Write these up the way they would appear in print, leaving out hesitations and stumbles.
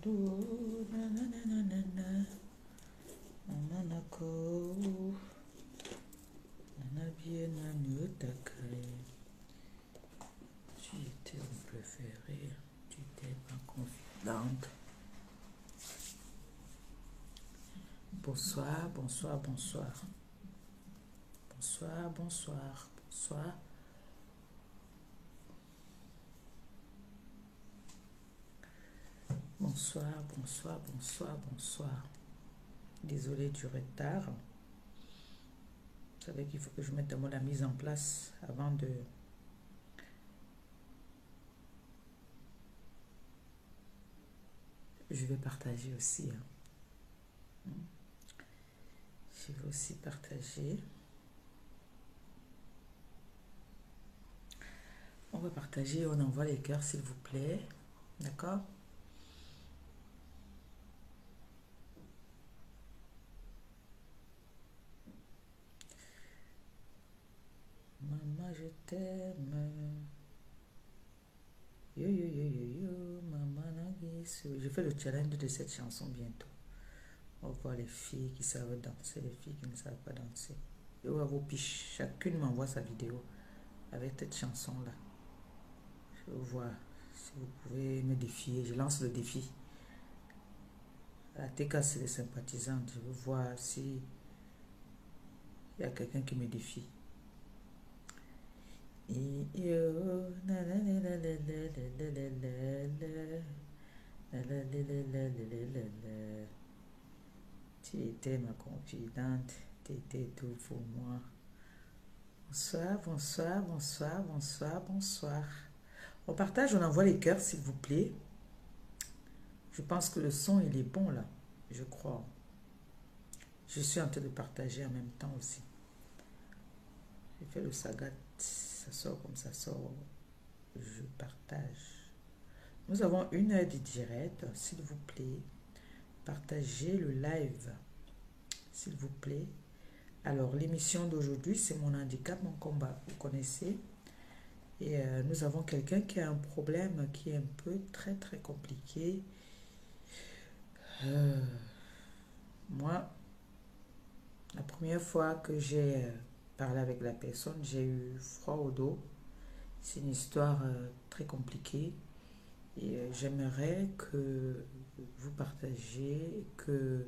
do, na na na na na na, nanako, nanabie nanuotakai. Tu étais mon préféré, tu étais ma confidente. Bonsoir, bonsoir, bonsoir. Bonsoir, bonsoir, bonsoir. Bonsoir, bonsoir, bonsoir, bonsoir. Désolé du retard. Vous savez qu'il faut que je mette d'abord la mise en place avant de... Je vais partager aussi. Je vais aussi partager. On va partager, on envoie les cœurs s'il vous plaît. D'accord? Maman, je t'aime. Yo, yo, yo, yo, yo, maman, Nagis. Je fais le challenge de cette chanson bientôt. On va voir les filles qui savent danser, les filles qui ne savent pas danser. Je vois vos piches. Chacune m'envoie sa vidéo avec cette chanson-là. Je veux voir si vous pouvez me défier. Je lance le défi. La TK, c'est les sympathisantes. Je veux voir si il y a quelqu'un qui me défie. Tu étais ma confidente, tu étais tout pour moi. Bonsoir, bonsoir, bonsoir, bonsoir, bonsoir. On partage, on envoie les cœurs s'il vous plaît. Je pense que le son il est bon là, je crois. Je suis en train de partager en même temps aussi. J'ai fait le sagat, ça sort comme ça sort. Je partage. Nous avons 1 heure de direct, s'il vous plaît. Partagez le live, s'il vous plaît. Alors, l'émission d'aujourd'hui, c'est mon handicap, mon combat. Vous connaissez. Et nous avons quelqu'un qui a un problème qui est un peu très, très compliqué. Moi, la première fois que j'ai parlé avec la personne, j'ai eu froid au dos. C'est une histoire très compliquée. Et j'aimerais que vous partagiez, que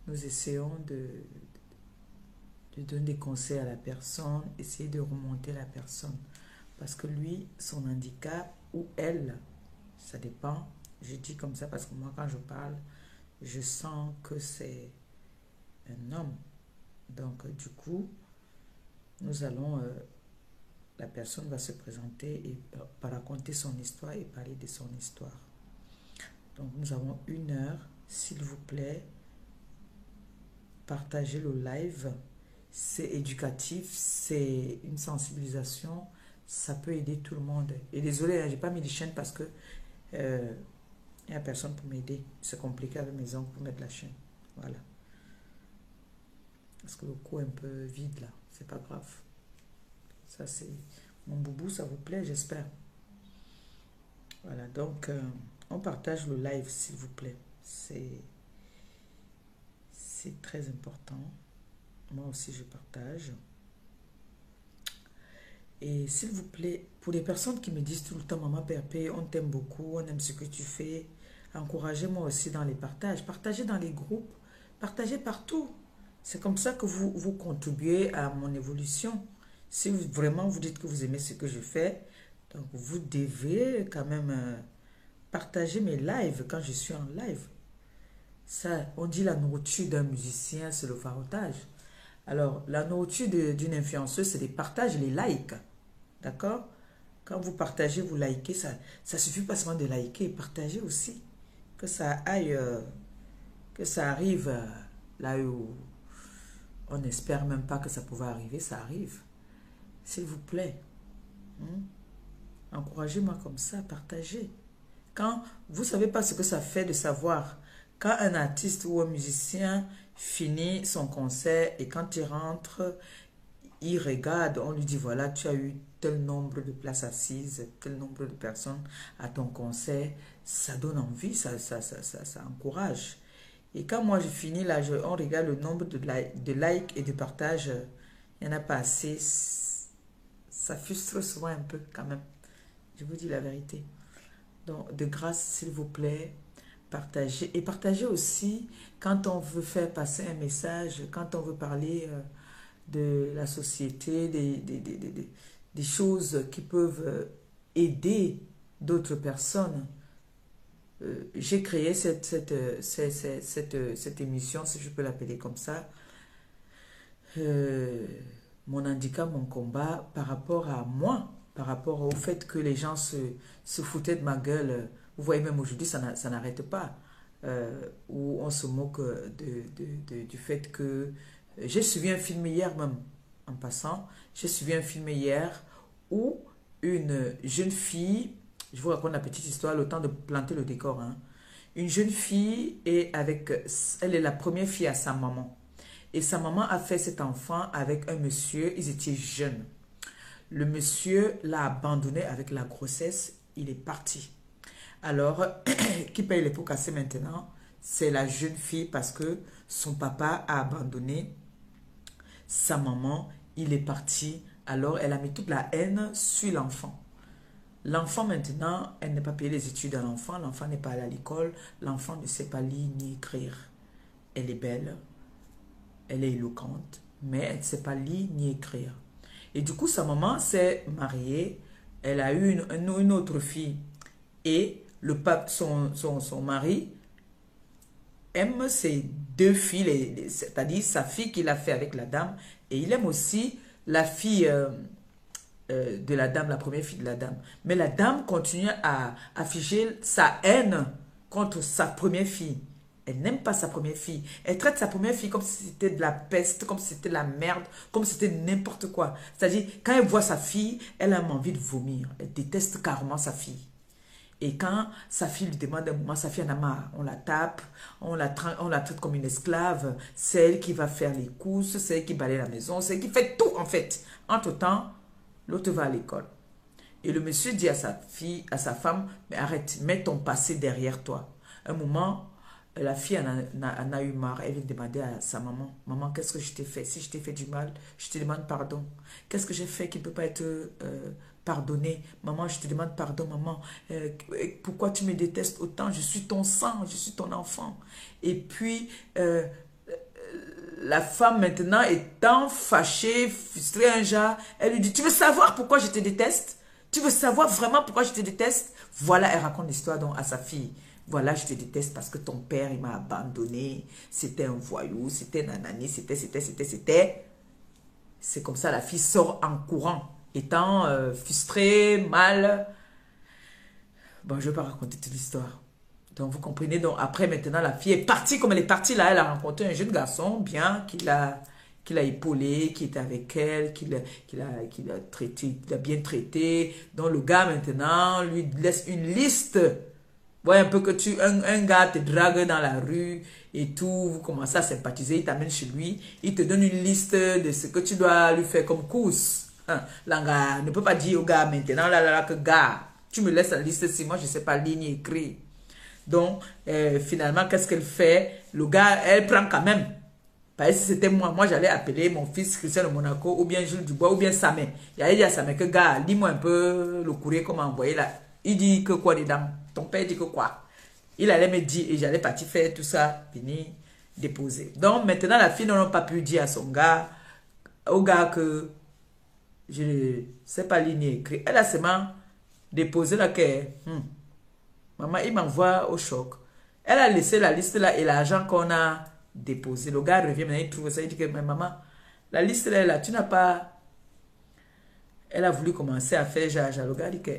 nous essayons de donner des conseils à la personne, essayer de remonter la personne. Parce que lui, son handicap, ou elle, ça dépend. Je dis comme ça parce que moi, quand je parle, je sens que c'est un homme. Donc, du coup, nous allons... la personne va se présenter et raconter son histoire et parler de son histoire. Donc, nous avons 1 heure. S'il vous plaît, partagez le live. C'est éducatif, c'est une sensibilisation. Ça peut aider tout le monde. Et désolé, je n'ai pas mis les chaînes parce que il n'y a personne pour m'aider. C'est compliqué avec mes ongles pour mettre la chaîne. Voilà. Parce que le cou est un peu vide là. C'est pas grave. Ça, c'est mon boubou, ça vous plaît, j'espère. Voilà, donc, on partage le live, s'il vous plaît. C'est très important. Moi aussi, je partage. Et s'il vous plaît, pour les personnes qui me disent tout le temps, Maman Perpé, on t'aime beaucoup, on aime ce que tu fais, encouragez-moi aussi dans les partages. Partagez dans les groupes, partagez partout. C'est comme ça que vous contribuez à mon évolution. Si vraiment vous dites que vous aimez ce que je fais, donc vous devez quand même partager mes lives quand je suis en live. Ça, on dit la nourriture d'un musicien, c'est le farotage. Alors, la nourriture d'une influenceuse, c'est les partages, les likes. D'accord? Quand vous partagez, vous likez, ça suffit pas seulement de liker, partager aussi. Que ça aille, que ça arrive là où on n'espère même pas que ça pouvait arriver, ça arrive. S'il vous plaît, encouragez-moi comme ça, partagez. Quand vous ne savez pas ce que ça fait de savoir, quand un artiste ou un musicien finit son concert et quand il rentre, il regarde, on lui dit voilà, tu as eu tel nombre de places assises, tel nombre de personnes à ton concert, ça donne envie, ça encourage. Et quand moi je finis là, on regarde le nombre de likes et de partages, il n'y en a pas assez. Ça frustre souvent un peu quand même. Je vous dis la vérité. Donc, de grâce, s'il vous plaît, partagez. Et partagez aussi quand on veut faire passer un message, quand on veut parler de la société, des choses qui peuvent aider d'autres personnes. J'ai créé cette émission, si je peux l'appeler comme ça, mon handicap, mon combat, par rapport à moi, par rapport au fait que les gens se foutaient de ma gueule. Vous voyez, même aujourd'hui, ça n'arrête pas. Où on se moque du fait que... J'ai suivi un film hier même, en passant. J'ai suivi un film hier où une jeune fille, je vous raconte la petite histoire, le temps de planter le décor, hein. Une jeune fille, elle est la première fille à sa maman. Et sa maman a fait cet enfant avec un monsieur, ils étaient jeunes. Le monsieur l'a abandonné avec la grossesse, il est parti. Alors, qui paye les pots cassés maintenant? C'est la jeune fille parce que son papa a abandonné sa maman, il est parti. Alors, elle a mis toute la haine sur l'enfant. L'enfant maintenant, elle n'a pas payé les études à l'enfant, l'enfant n'est pas allé à l'école, l'enfant ne sait pas lire ni écrire. Elle est belle, elle est éloquente, mais elle ne sait pas lire ni écrire. Et du coup, sa maman s'est mariée, elle a eu une autre fille. Et son mari aime ses deux filles, c'est-à-dire sa fille qu'il a fait avec la dame, et il aime aussi la fille de la dame, la première fille de la dame. Mais la dame continue à afficher sa haine contre sa première fille. Elle n'aime pas sa première fille. Elle traite sa première fille comme si c'était de la peste, comme si c'était de la merde, comme si c'était n'importe quoi. C'est-à-dire, quand elle voit sa fille, elle a envie de vomir. Elle déteste carrément sa fille. Et quand sa fille lui demande un moment, sa fille en a marre. On la tape, on la traite comme une esclave. C'est elle qui va faire les courses, c'est elle qui balaye la maison, c'est elle qui fait tout en fait. Entre-temps, l'autre va à l'école. Et le monsieur dit à sa fille, à sa femme, mais arrête, mets ton passé derrière toi. Un moment, la fille en a eu marre. Elle vient demander à sa maman, maman, qu'est-ce que je t'ai fait? Si je t'ai fait du mal, je te demande pardon. Qu'est-ce que j'ai fait qui ne peut pas être pardonné? Maman, je te demande pardon, maman. Pourquoi tu me détestes autant? Je suis ton sang, je suis ton enfant. Et puis, la femme maintenant étant fâchée, frustrée un genre, elle lui dit, tu veux savoir pourquoi je te déteste? Tu veux savoir vraiment pourquoi je te déteste? Voilà, elle raconte l'histoire donc à sa fille. Voilà, je te déteste parce que ton père, il m'a abandonné. C'était un voyou, c'était nanani, c'était. C'est comme ça, la fille sort en courant, étant frustrée, mal. Bon, je ne vais pas raconter toute l'histoire. Donc, vous comprenez. Donc, après, maintenant, la fille est partie. Comme elle est partie, là, elle a rencontré un jeune garçon, bien, qui l'a épaulé, qui était avec elle, qui l'a traité, qui l'a bien traité. Donc, le gars, maintenant, lui laisse une liste. Ouais, un peu que un gars te drague dans la rue et tout, vous commencez à sympathiser, il t'amène chez lui, il te donne une liste de ce que tu dois lui faire comme course. Hein, là, gars, ne peut pas dire au gars maintenant, là, que gars, tu me laisses la liste si moi je ne sais pas lire ni écrire. Donc, finalement, qu'est-ce qu'elle fait? Le gars, elle prend quand même. Parce que si c'était moi j'allais appeler mon fils Christian de Monaco, ou bien Jules Dubois, ou bien Samet. Il a dit à Samet que gars, lis-moi un peu le courrier qu'on m'a envoyé là. Il dit que quoi dedans? Ton père dit que quoi? Il allait me dire et j'allais partir faire tout ça, venir déposer. Donc maintenant la fille n'a pas pu dire à son gars, au gars que je ne sais pas lire ni écrire. Elle a seulement déposé là que maman il m'envoie au choc. Elle a laissé la liste là et l'argent qu'on a déposé. Le gars revient maintenant, il trouve ça, il dit que mais maman, la liste là, tu n'as pas... Elle a voulu commencer à faire jaja. Le gars dit que,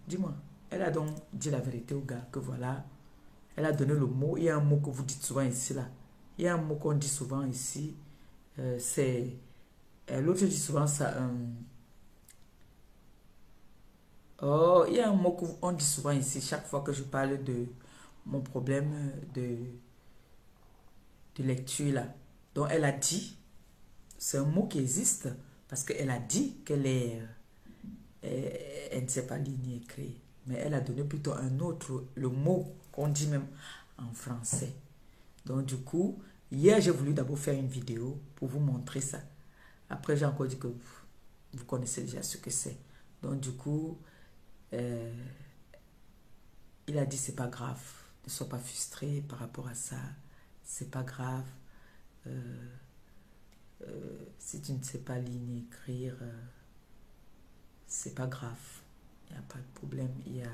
dis-moi. Elle a donc dit la vérité au gars, que voilà, elle a donné le mot. Il y a un mot que vous dites souvent ici, là. Il y a un mot qu'on dit souvent ici, c'est... L'autre dit souvent ça... oh, il y a un mot qu'on dit souvent ici, chaque fois que je parle de mon problème de lecture, là. Donc, elle a dit, c'est un mot qui existe, parce qu'elle a dit qu'elle est... elle ne sait pas lire ni écrire. Mais elle a donné plutôt un autre, le mot qu'on dit même en français. Donc du coup, hier j'ai voulu d'abord faire une vidéo pour vous montrer ça. Après j'ai encore dit que vous connaissez déjà ce que c'est. Donc du coup, euh, il a dit c'est pas grave, ne sois pas frustré par rapport à ça, c'est pas grave. Euh, si tu ne sais pas lire ni écrire, c'est pas grave, il n'y a pas de problème, il y a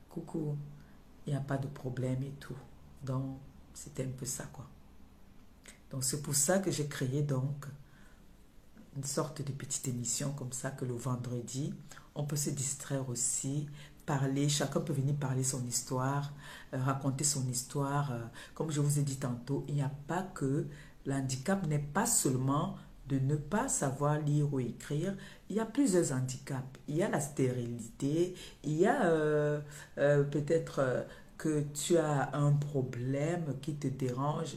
coucou, il n'y a pas de problème et tout. Donc c'était un peu ça quoi. Donc c'est pour ça que j'ai créé donc une sorte de petite émission comme ça que le vendredi, on peut se distraire aussi, parler, chacun peut venir parler son histoire, raconter son histoire. Comme je vous ai dit tantôt, il n'y a pas que l'handicap n'est pas seulement de ne pas savoir lire ou écrire, il y a plusieurs handicaps. Il y a la stérilité, il y a peut-être que tu as un problème qui te dérange.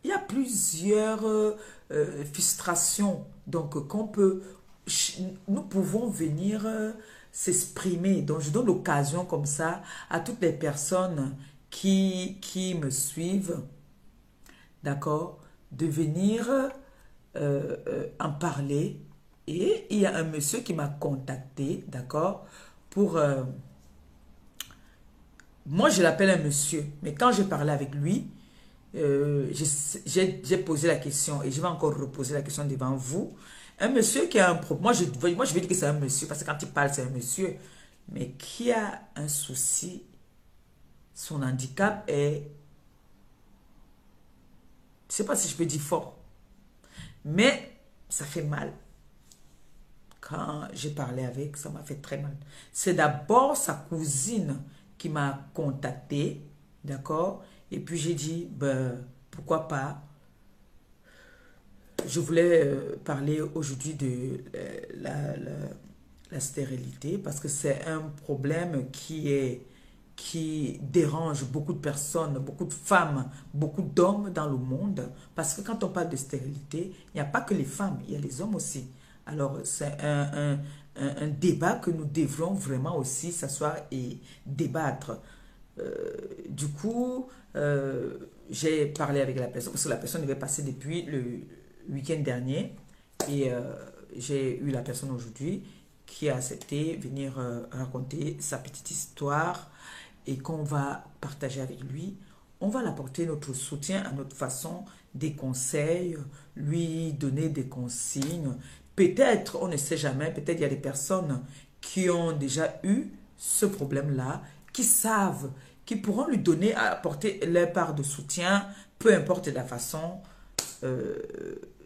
Il y a plusieurs frustrations donc qu'on peut, nous pouvons venir s'exprimer. Donc je donne l'occasion comme ça à toutes les personnes qui me suivent, d'accord, de venir en parler. Et il y a un monsieur qui m'a contacté, d'accord, pour... moi, je l'appelle un monsieur, mais quand j'ai parlé avec lui, j'ai posé la question et je vais encore reposer la question devant vous. Un monsieur qui a un problème, moi je vais dire que c'est un monsieur parce que quand il parle c'est un monsieur, mais qui a un souci, son handicap est, je ne sais pas si je peux dire fort, mais ça fait mal. Quand j'ai parlé avec, ça m'a fait très mal. C'est d'abord sa cousine qui m'a contacté, d'accord? Et puis j'ai dit, ben, pourquoi pas? Je voulais parler aujourd'hui de la stérilité parce que c'est un problème qui dérange beaucoup de personnes, beaucoup de femmes, beaucoup d'hommes dans le monde. Parce que quand on parle de stérilité, il n'y a pas que les femmes, il y a les hommes aussi. Alors, c'est un débat que nous devrions vraiment aussi s'asseoir et débattre. Du coup, j'ai parlé avec la personne, parce que la personne devait passer depuis le week-end dernier. Et j'ai eu la personne aujourd'hui qui a accepté venir raconter sa petite histoire et qu'on va partager avec lui. On va l'apporter notre soutien à notre façon, des conseils, lui donner des consignes. Peut-être, on ne sait jamais, peut-être il y a des personnes qui ont déjà eu ce problème-là, qui savent, qui pourront lui donner, apporter leur part de soutien, peu importe la façon,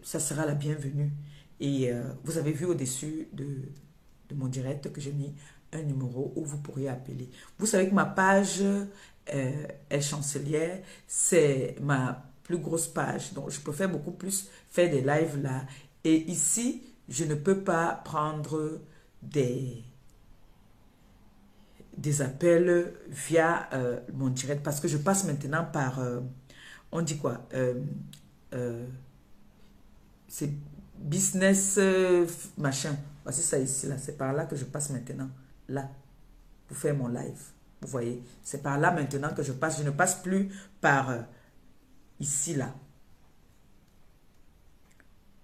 ça sera la bienvenue. Et vous avez vu au-dessus de mon direct que j'ai mis un numéro où vous pourriez appeler. Vous savez que ma page est chancelière, c'est ma plus grosse page. Donc, je préfère beaucoup plus faire des lives là. Et ici, je ne peux pas prendre des appels via mon direct parce que je passe maintenant par, on dit quoi, c'est business machin. Voici ça ici, là. C'est par là que je passe maintenant. Là, pour faire mon live. Vous voyez, c'est par là maintenant que je passe. Je ne passe plus par ici, là.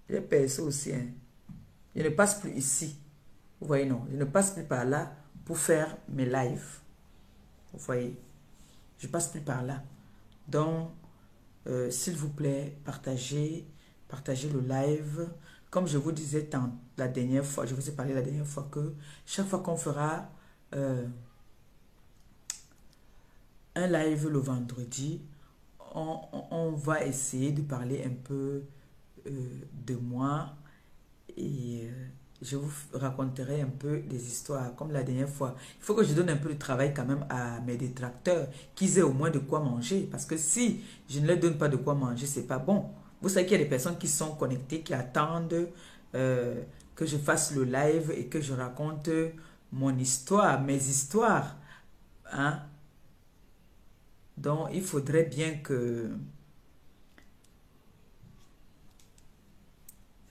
J'ai payé ça aussi. Hein. Je ne passe plus ici. Vous voyez, non. Je ne passe plus par là pour faire mes lives. Vous voyez, je ne passe plus par là. Donc, s'il vous plaît, partagez le live. Comme je vous disais la dernière fois, je vous ai parlé la dernière fois que chaque fois qu'on fera un live le vendredi, on va essayer de parler un peu de moi et je vous raconterai un peu des histoires comme la dernière fois. Il faut que je donne un peu de travail quand même à mes détracteurs, qu'ils aient au moins de quoi manger. Parce que si je ne leur donne pas de quoi manger, c'est pas bon. Vous savez qu'il y a des personnes qui sont connectées, qui attendent que je fasse le live et que je raconte mon histoire, mes histoires. Hein? Donc, il faudrait bien que...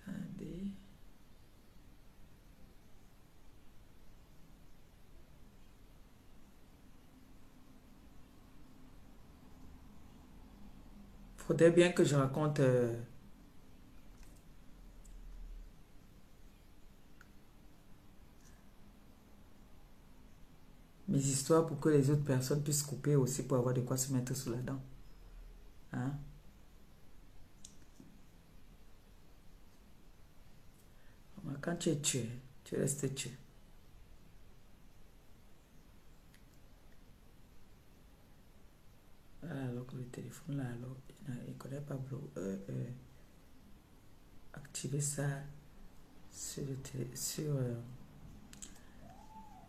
Attendez. Faudrait bien que je raconte mes histoires pour que les autres personnes puissent couper aussi pour avoir de quoi se mettre sous la dent. Hein? Quand tu es tué, tu restes tué. Voilà, alors que le téléphone là, alors, il ne connaît pas activer ça sur, sur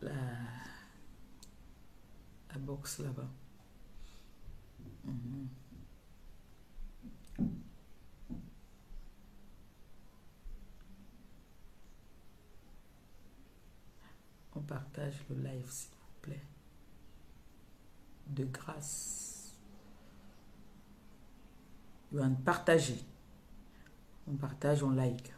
la, la box là-bas. Mhm. On partage le live, s'il vous plaît. De grâce. On partager. On partage, on like.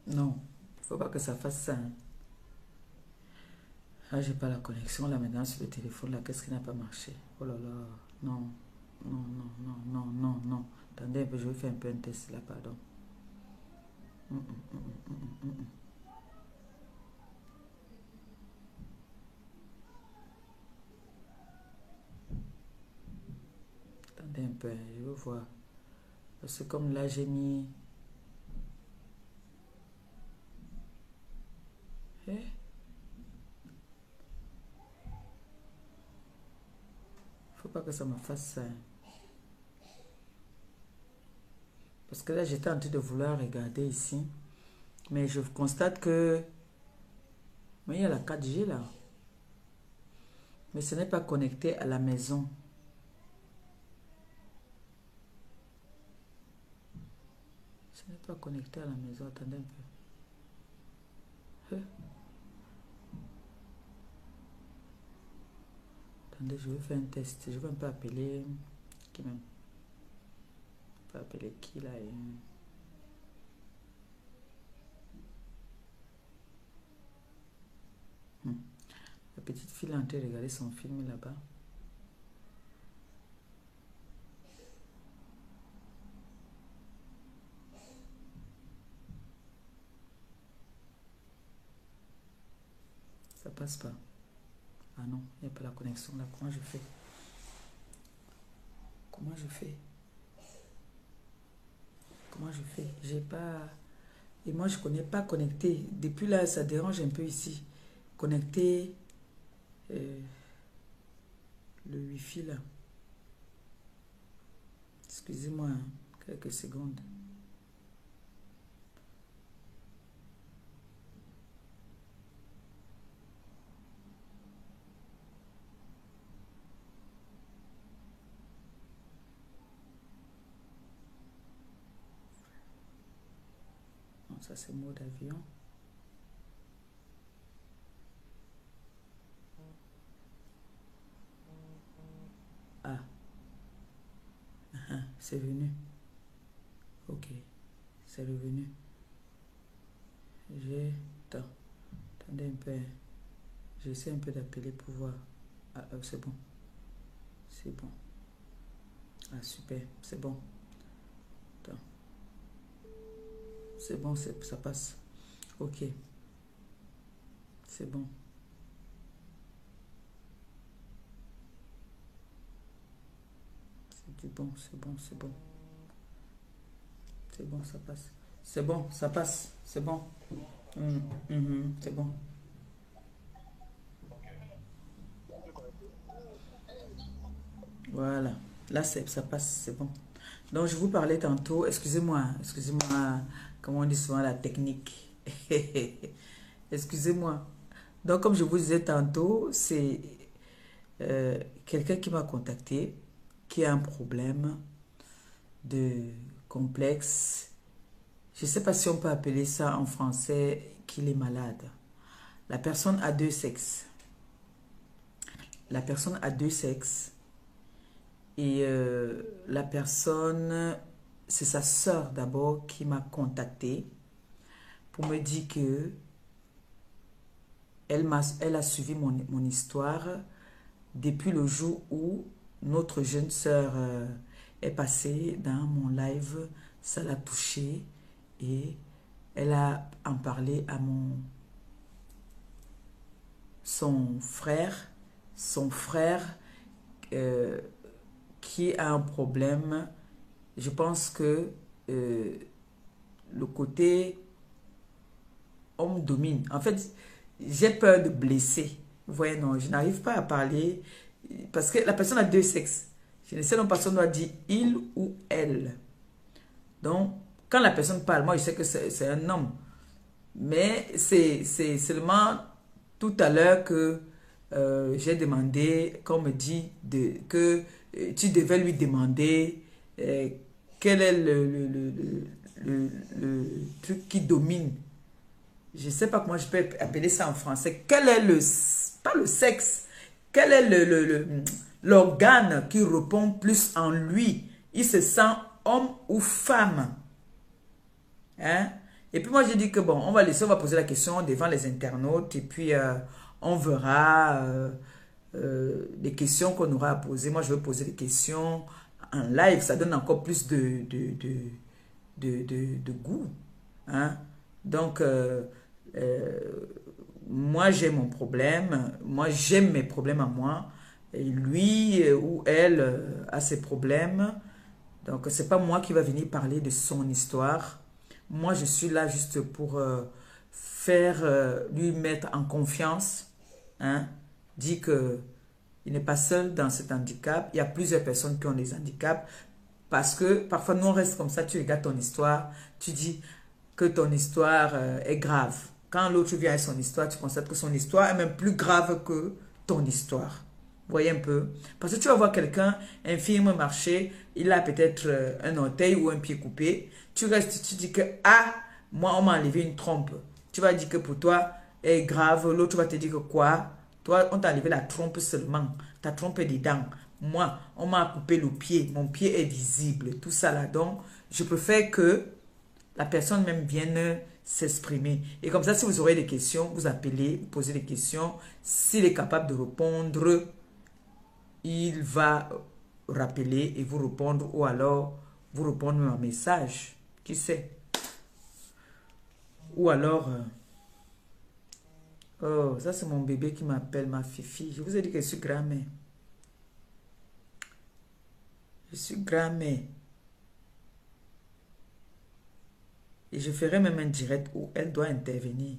Non, il ne faut pas que ça fasse ça. Hein. Ah, j'ai pas la connexion là maintenant sur le téléphone là. Qu'est-ce qui n'a pas marché? Oh là là, non, non, non, non, non, non, non. Attendez un peu, je vais faire un peu un test là, pardon. Mm, mm, mm, mm, mm, mm. Attendez un peu, je veux voir. Parce que comme là j'ai mis... Eh? Faut pas que ça me fasse ça. Parce que là j'étais en train de vouloir regarder ici. Mais je constate que... Mais il y a la 4G là. Mais ce n'est pas connecté à la maison. Ce n'est pas connecté à la maison. Attendez un peu. Attendez, je vais faire un test. Je vais un peu appeler... Qui même? Je vais appeler qui là? La petite fille est en train de regarder son film là-bas. Ça passe pas. Ah non, il n'y a pas la connexion là. Comment je fais? Comment je fais? Comment je fais? J'ai pas... Et moi, je connais pas connecté. Depuis là, ça dérange un peu ici. Connecter le Wi-Fi là. Excusez-moi, hein, quelques secondes. Non, ça c'est mode avion. Ah, c'est venu. Ok, c'est revenu. Attendez un peu. J'essaie un peu d'appeler pour voir. Ah, c'est bon. C'est bon. Ah, super. C'est bon. Attends. C'est bon, ça passe. Ok. C'est bon. C'est du bon, c'est bon, c'est bon. C'est bon, ça passe. C'est bon, ça passe. C'est bon. C'est bon. Voilà. Là, ça passe, c'est bon. Donc, je vous parlais tantôt, excusez-moi, comment on dit souvent la technique. Excusez-moi. Donc, comme je vous disais tantôt, c'est quelqu'un qui m'a contacté, qui a un problème de complexe. Je ne sais pas si on peut appeler ça en français qu'il est malade. La personne a deux sexes. La personne a deux sexes. Et la personne, c'est sa sœur d'abord qui m'a contacté pour me dire que elle a suivi mon histoire depuis le jour où notre jeune sœur est passée dans mon live. Ça l'a touchée et elle a en parlé à son frère. Son frère euh, qui a un problème. Je pense que le côté homme domine. En fait, j'ai peur de blesser. Vous voyez, non, je n'arrive pas à parler parce que la personne a deux sexes. Je ne sais pas si on doit dire il ou elle. Donc, quand la personne parle, moi je sais que c'est un homme. Mais c'est seulement tout à l'heure que j'ai demandé, qu'on me dit que tu devais lui demander euh, quel est le truc qui domine. Je ne sais pas comment je peux appeler ça en français. Quel est pas le sexe, quel est l'organe qui répond plus en lui? Il se sent homme ou femme? Hein? Et puis moi, j'ai dit que bon, on va poser la question devant les internautes et puis on verra les questions qu'on aura à poser. Moi, je vais poser des questions en live. Ça donne encore plus de goût. Hein? Donc, euh, moi, j'ai mon problème. Moi, j'aime mes problèmes à moi. Et lui ou elle a ses problèmes. Donc, c'est pas moi qui va venir parler de son histoire. Moi, je suis là juste pour lui mettre en confiance. Hein? Dire que il n'est pas seul dans cet handicap. Il y a plusieurs personnes qui ont des handicaps. Parce que parfois, nous, on reste comme ça. Tu regardes ton histoire. Tu dis que ton histoire est grave. Quand l'autre vient avec son histoire, tu constates que son histoire est même plus grave que ton histoire. Vous voyez un peu? Parce que tu vas voir quelqu'un, infirme, marcher, il a peut-être un orteil ou un pied coupé. Tu restes, tu dis que, ah, moi, on m'a enlevé une trompe. Tu vas dire que pour toi, est grave. L'autre va te dire que quoi? Toi, on t'a enlevé la trompe seulement. Ta trompe est dedans. Moi, on m'a coupé le pied. Mon pied est visible. Tout ça là. Donc, je préfère que la personne même vienne s'exprimer. Et comme ça, si vous aurez des questions, vous appelez, vous posez des questions. S'il est capable de répondre, il va rappeler et vous répondre ou alors vous répondre un message. Qui sait? Ou alors, oh, ça c'est mon bébé qui m'appelle, ma fifi. Je vous ai dit que je suis grand-mère. Je suis grand-mère. Et je ferai même un direct où elle doit intervenir.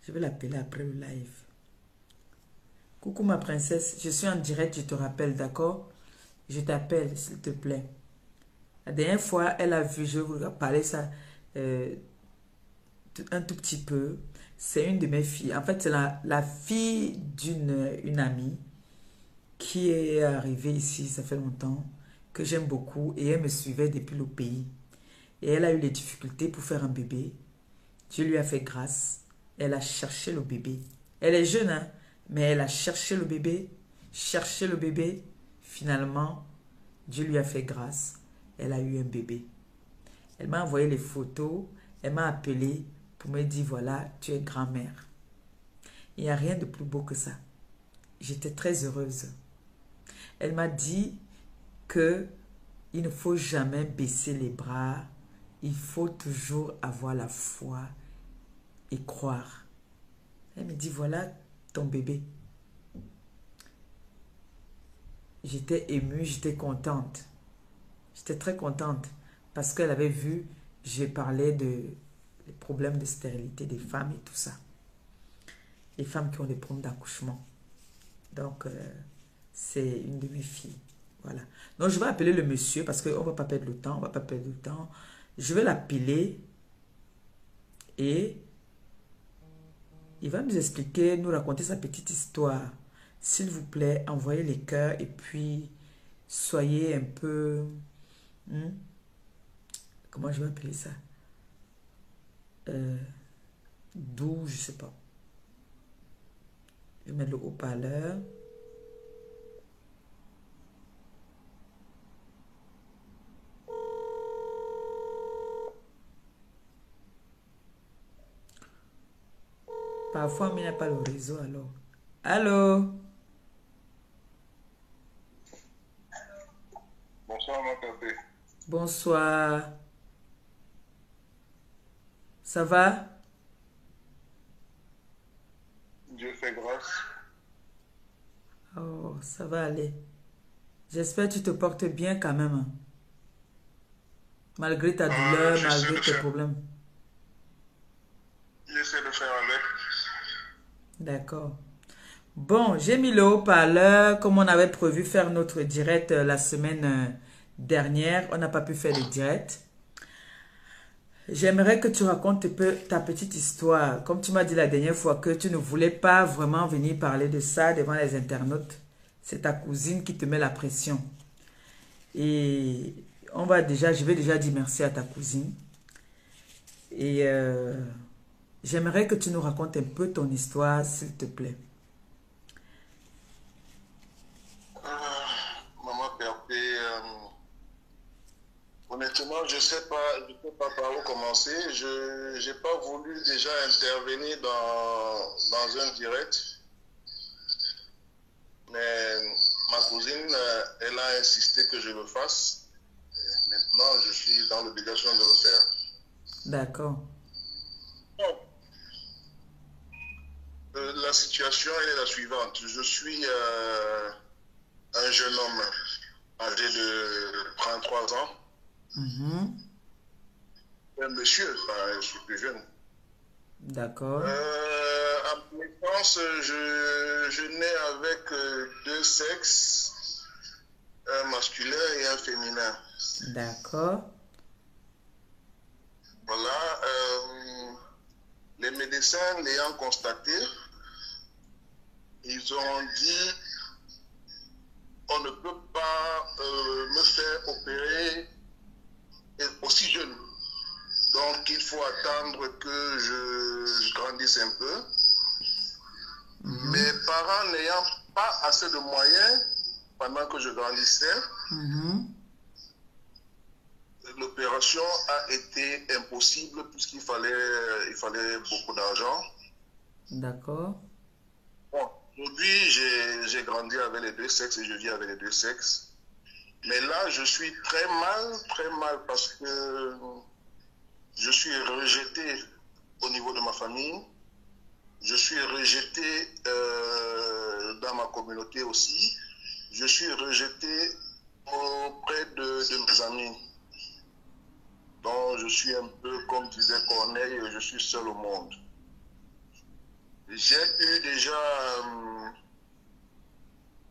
Je vais l'appeler après le live. Coucou ma princesse, je suis en direct, je te rappelle, d'accord? Je t'appelle, s'il te plaît. La dernière fois, elle a vu, je vais vous parler ça un tout petit peu. C'est une de mes filles. En fait, c'est la fille d'une amie qui est arrivée ici, ça fait longtemps, que j'aime beaucoup. Et elle me suivait depuis le pays. Et elle a eu des difficultés pour faire un bébé. Dieu lui a fait grâce. Elle a cherché le bébé. Elle est jeune, hein, mais elle a cherché le bébé. Cherché le bébé. Finalement, Dieu lui a fait grâce. Elle a eu un bébé. Elle m'a envoyé les photos. Elle m'a appelé pour me dire, voilà, tu es grand-mère. Il n'y a rien de plus beau que ça. J'étais très heureuse. Elle m'a dit que il ne faut jamais baisser les bras. Il faut toujours avoir la foi et croire. Elle me dit, voilà ton bébé. J'étais émue, j'étais contente. J'étais très contente parce qu'elle avait vu, j'ai parlé des problèmes de stérilité des femmes et tout ça. Les femmes qui ont des problèmes d'accouchement. Donc, c'est une de mes filles. Voilà. Donc, je vais appeler le monsieur parce qu'on ne va pas perdre le temps. On va pas perdre le temps. Je vais l'appeler et il va nous expliquer, nous raconter sa petite histoire. S'il vous plaît, envoyez les cœurs et puis soyez un peu... comment je vais appeler ça? Doux, je sais pas. Je vais mettre le haut-parleur. Parfois, mais il n'y a pas le réseau alors. Allô? Bonsoir, ma café. Bonsoir. Ça va? Dieu fait grâce. Oh, ça va aller. J'espère que tu te portes bien quand même, hein. Malgré ta douleur, J'essaie malgré de tes faire, problèmes. j'essaie de faire avec. D'accord. Bon, j'ai mis le haut-parleur comme on avait prévu faire notre direct la semaine dernière. On n'a pas pu faire le direct. J'aimerais que tu racontes un peu ta petite histoire. Comme tu m'as dit la dernière fois que tu ne voulais pas vraiment venir parler de ça devant les internautes. C'est ta cousine qui te met la pression. Et je vais déjà dire merci à ta cousine. Et j'aimerais que tu nous racontes un peu ton histoire, s'il te plaît. Maman Perpé, honnêtement, je sais pas, je ne sais pas par où commencer. Je n'ai pas voulu déjà intervenir dans un direct, mais ma cousine, elle a insisté que je le fasse. Maintenant, je suis dans l'obligation de le faire. D'accord. Bon, la situation elle est la suivante. Je suis un jeune homme âgé de 33 ans. Mhm. Un monsieur, enfin, je suis plus jeune. D'accord. À ma naissance, je nais avec deux sexes, un masculin et un féminin. D'accord. Voilà. Les médecins l'ayant constaté, ils ont dit on ne peut pas me faire opérer aussi jeune. Donc il faut attendre que je grandisse un peu. Mes parents n'ayant pas assez de moyens pendant que je grandissais, Mhm. l'opération a été impossible puisqu'il fallait beaucoup d'argent. D'accord. Bon, aujourd'hui, j'ai grandi avec les deux sexes et je vis avec les deux sexes. Mais là, je suis très mal parce que je suis rejeté au niveau de ma famille. Je suis rejeté dans ma communauté aussi. Je suis rejeté auprès de mes amis. Donc, je suis un peu, comme disait Corneille, je suis seul au monde. J'ai eu déjà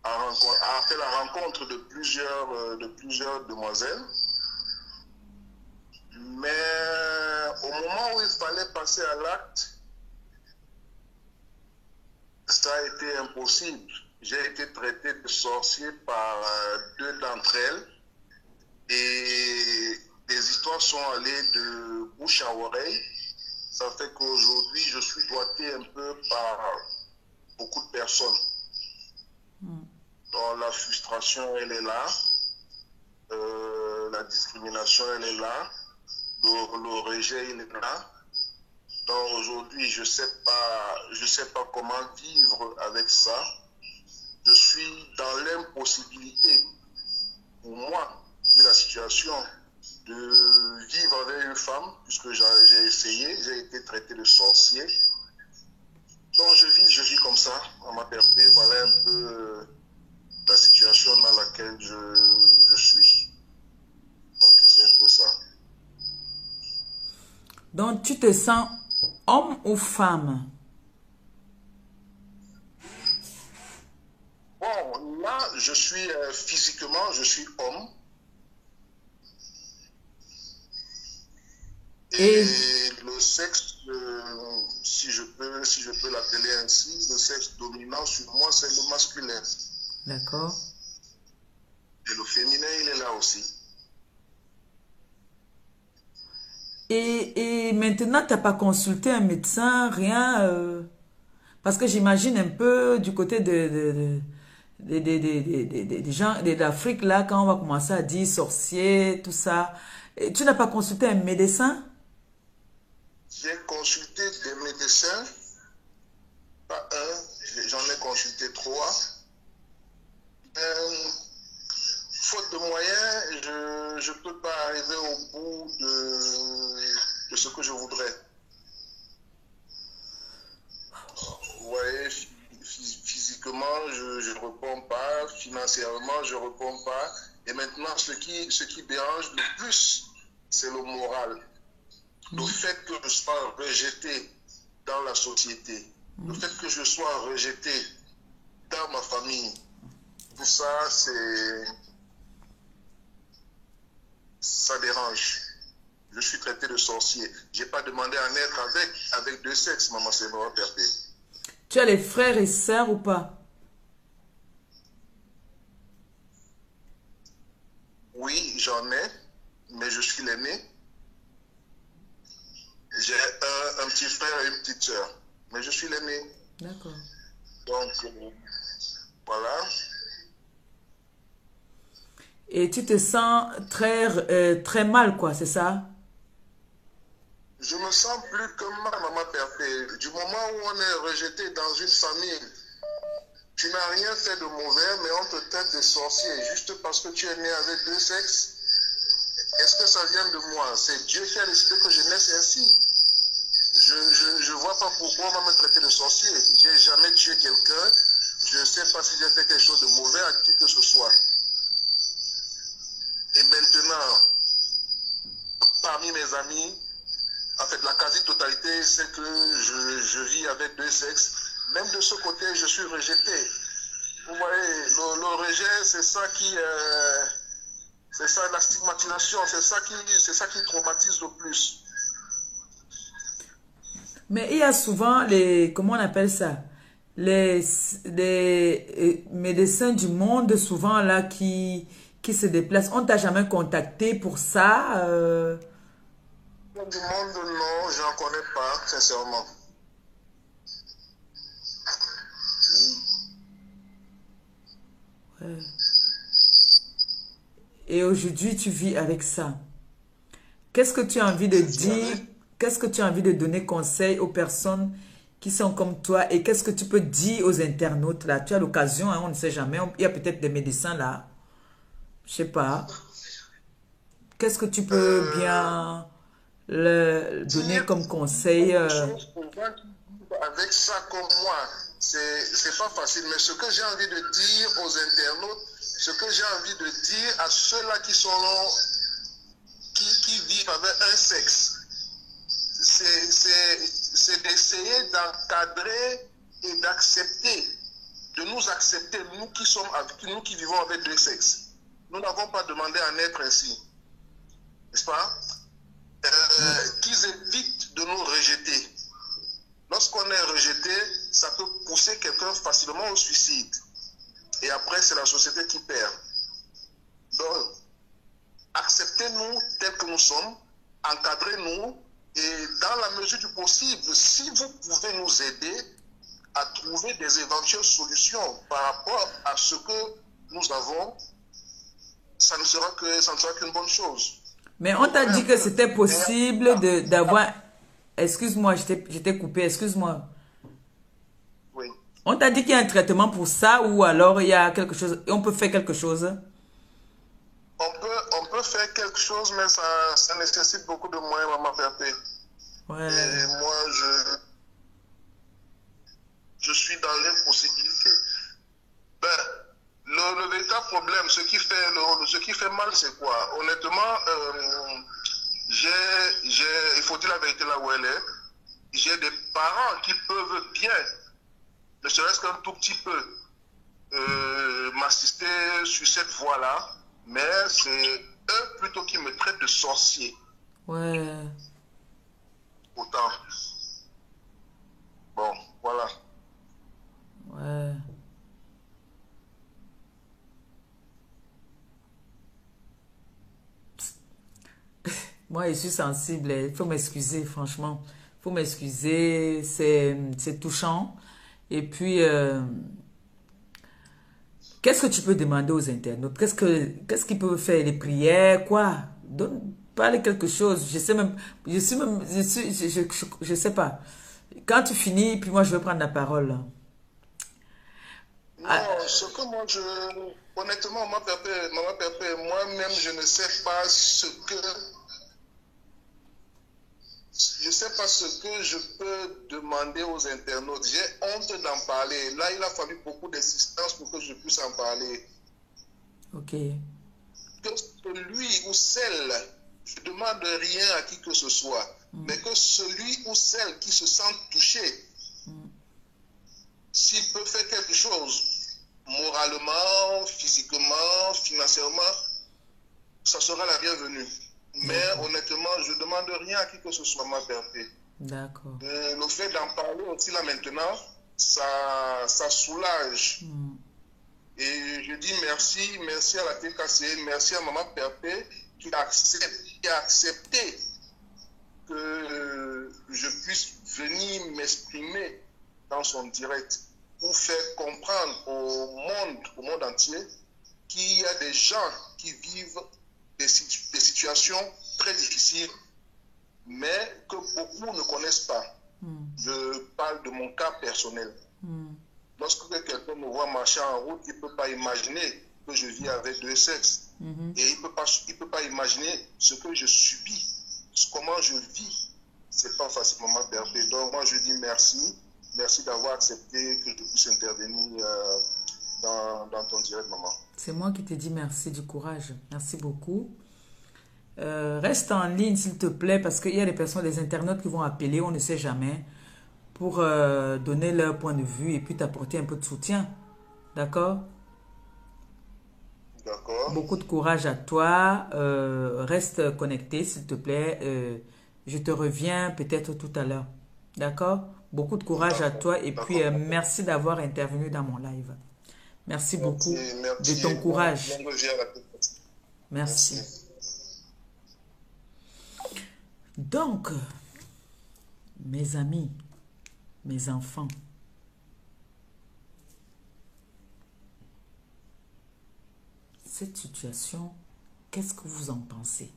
à faire la rencontre de plusieurs demoiselles. Mais au moment où il fallait passer à l'acte, ça a été impossible. J'ai été traité de sorcier par deux d'entre elles et les histoires sont allées de bouche à oreille. Ça fait qu'aujourd'hui, je suis doigté un peu par beaucoup de personnes. Donc la frustration, elle est là. La discrimination, elle est là. Le rejet, il est là. Donc aujourd'hui, je sais pas comment vivre avec ça. Je suis dans l'impossibilité, pour moi, vu la situation, de vivre avec une femme, puisque j'ai essayé, j'ai été traité de sorcier. Donc je vis comme ça, à ma perte. Voilà un peu la situation dans laquelle je suis. Donc c'est un peu ça. Donc, tu te sens homme ou femme? Bon, là, je suis physiquement, je suis homme. Et, Et le sexe, si je peux l'appeler ainsi, le sexe dominant sur moi, c'est le masculin. d'accord. Et le féminin, il est là aussi. Et maintenant, tu n'as pas consulté un médecin, rien, parce que j'imagine un peu du côté des gens d'Afrique, là, quand on va commencer à dire sorcier, tout ça. Et tu n'as pas consulté un médecin? J'ai consulté des médecins, pas un, j'en ai consulté trois. Euh, Faute de moyens, je ne peux pas arriver au bout de ce que je voudrais. Vous voyez, physiquement, je ne réponds pas, financièrement, je ne réponds pas. Et maintenant, ce qui dérange le plus, c'est le moral. Le fait que je sois rejeté dans la société, le fait que je sois rejeté dans ma famille, tout ça, ça dérange. Je suis traité de sorcier. Je n'ai pas demandé à naître avec deux sexes, maman, c'est vraiment perpé. Tu as les frères et sœurs ou pas? Oui, j'en ai, mais je suis l'aîné. J'ai un petit frère et une petite sœur, mais je suis l'aîné. D'accord. Donc, voilà. Et tu te sens très mal, quoi, c'est ça? Je me sens plus que mal, maman Perpé. Du moment où on est rejeté dans une famille, tu n'as rien fait de mauvais, mais on te traite de sorcier juste parce que tu es né avec deux sexes. Est-ce que ça vient de moi? C'est Dieu qui a décidé que je naisse ainsi. Je ne vois pas pourquoi on va me traiter de sorcier. Je n'ai jamais tué quelqu'un. Je ne sais pas si j'ai fait quelque chose de mauvais à qui que ce soit. Et maintenant, parmi mes amis, en fait, la quasi-totalité, c'est que je vis avec deux sexes. Même de ce côté, je suis rejeté. Vous voyez, le rejet, c'est ça qui... c'est ça, la stigmatisation, c'est ça qui traumatise le plus. Mais il y a souvent les... Comment on appelle ça? Les médecins du monde, souvent, là, qui se déplacent. On t'a jamais contacté pour ça? Du monde, non, je n'en connais pas, sincèrement. Ouais. Et aujourd'hui, tu vis avec ça. Qu'est-ce que tu as envie de dire? Qu'est-ce que tu as envie de donner conseil aux personnes qui sont comme toi? Et qu'est-ce que tu peux dire aux internautes là? Tu as l'occasion, hein, on ne sait jamais. Il y a peut-être des médecins là. Je sais pas. Qu'est-ce que tu peux bien donner comme conseil? Avec ça comme moi, c'est pas facile. Mais ce que j'ai envie de dire aux internautes, ce que j'ai envie de dire à ceux-là qui vivent avec un sexe, c'est d'essayer d'encadrer et d'accepter, de nous accepter, nous qui vivons avec deux sexes. Nous n'avons pas demandé à naître ainsi, n'est-ce pas? Qu'ils évitent de nous rejeter. Lorsqu'on est rejeté, ça peut pousser quelqu'un facilement au suicide. Et après, c'est la société qui perd. Donc, acceptez-nous tels que nous sommes, encadrez-nous, et dans la mesure du possible, si vous pouvez nous aider à trouver des éventuelles solutions par rapport à ce que nous avons, ça ne sera qu'une bonne chose. Mais on t'a dit que c'était possible d'avoir... Excuse-moi, je t'ai coupé, excuse-moi. Oui. On t'a dit qu'il y a un traitement pour ça ou alors il y a quelque chose, on peut faire quelque chose? On peut faire quelque chose, mais ça nécessite beaucoup de moyens, maman Perpé. Ouais. Et moi, je suis dans l'impossibilité. Ben, le véritable problème, ce qui fait mal, c'est quoi? Honnêtement, il faut dire la vérité là où elle est. J'ai des parents qui peuvent bien, ne serait-ce qu'un tout petit peu, m'assister sur cette voie-là, mais c'est eux plutôt qui me traitent de sorcier. Ouais. Autant. Bon, voilà. Ouais. Moi, je suis sensible. Il faut m'excuser, franchement. Il faut m'excuser. C'est touchant. Et puis, qu'est-ce que tu peux demander aux internautes? Qu'est-ce qu'ils peuvent faire? Les prières, quoi? Parlez quelque chose. Je sais même, je sais pas. quand tu finis, puis moi je vais prendre la parole. Ah, Non, ce que moi je. Honnêtement, Maman Pépé, moi-même, je ne sais pas ce que. Je sais pas ce que je peux demander aux internautes. J'ai honte d'en parler. Là, il a fallu beaucoup d'assistance pour que je puisse en parler. ok. Que celui ou celle, je ne demande rien à qui que ce soit, mais que celui ou celle qui se sent touché, s'il peut faire quelque chose, moralement, physiquement, financièrement, ça sera la bienvenue. Mais honnêtement, je ne demande rien à qui que ce soit, ma perte. D'accord. Le fait d'en parler aussi là maintenant, ça soulage. Et je dis merci à la TKC, merci à Maman Perpé qui a accepté que je puisse venir m'exprimer dans son direct pour faire comprendre au monde entier qu'il y a des gens qui vivent des situations très difficiles, mais que beaucoup ne connaissent pas. Je parle de mon cas personnel. Lorsque quelqu'un me voit marcher en route, il ne peut pas imaginer que je vis avec deux sexes. Et il ne peut pas imaginer ce que je subis, comment je vis. Ce n'est pas facilement perdu. Donc moi je dis merci. Merci d'avoir accepté que je puisse intervenir dans ton direct, maman. C'est moi qui te dis merci du courage. Merci beaucoup. Reste en ligne s'il te plaît parce qu'il y a des personnes, des internautes qui vont appeler, on ne sait jamais, pour donner leur point de vue et puis t'apporter un peu de soutien. D'accord? D'accord. Beaucoup de courage à toi. Reste connecté s'il te plaît. Je te reviens peut-être tout à l'heure. D'accord? Beaucoup de courage à toi et puis merci d'avoir intervenu dans mon live. Merci beaucoup de ton courage. Merci. Donc, mes amis, mes enfants, cette situation, qu'est-ce que vous en pensez?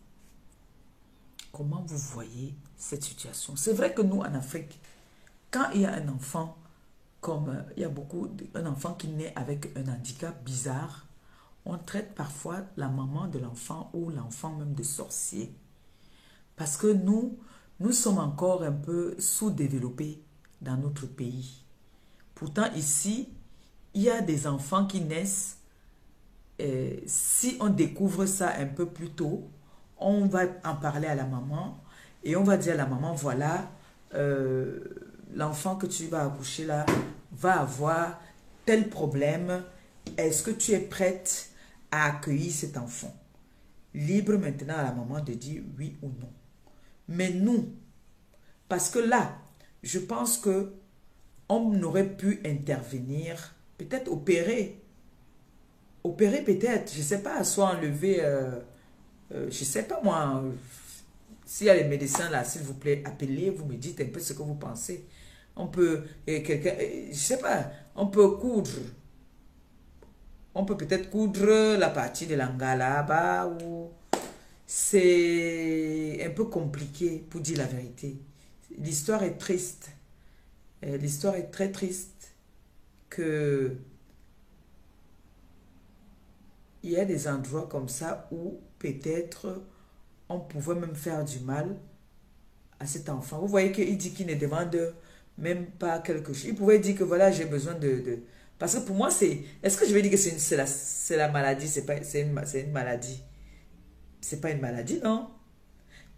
Comment vous voyez cette situation? C'est vrai que nous, en Afrique, quand il y a un enfant, comme il y a un enfant qui naît avec un handicap bizarre, on traite parfois la maman de l'enfant ou l'enfant même de sorcier. Parce que nous sommes encore un peu sous-développés dans notre pays. Pourtant, ici, il y a des enfants qui naissent. Si on découvre ça un peu plus tôt, on va en parler à la maman et on va dire à la maman, voilà, l'enfant que tu vas accoucher là va avoir tel problème. Est-ce que tu es prête à accueillir cet enfant? Libre maintenant à la maman de dire oui ou non. Mais nous, parce que là, je pense que on aurait pu intervenir, peut-être opérer peut-être, je ne sais pas, soit enlever, je ne sais pas moi, s'il y a les médecins là, s'il vous plaît, appelez, vous me dites un peu ce que vous pensez. On peut, quelqu'un, je ne sais pas, on peut coudre. On peut peut-être coudre la partie de l'angala là-bas ou... C'est un peu compliqué pour dire la vérité. L'histoire est triste. L'histoire est très triste que il y a des endroits comme ça où peut-être on pouvait même faire du mal à cet enfant. Vous voyez qu'il dit qu'il ne demande même pas quelque chose. Il pouvait dire que voilà, j'ai besoin de... Parce que pour moi, c'est... Est-ce que je vais dire que c'est la maladie? C'est une maladie. C'est pas une maladie, non?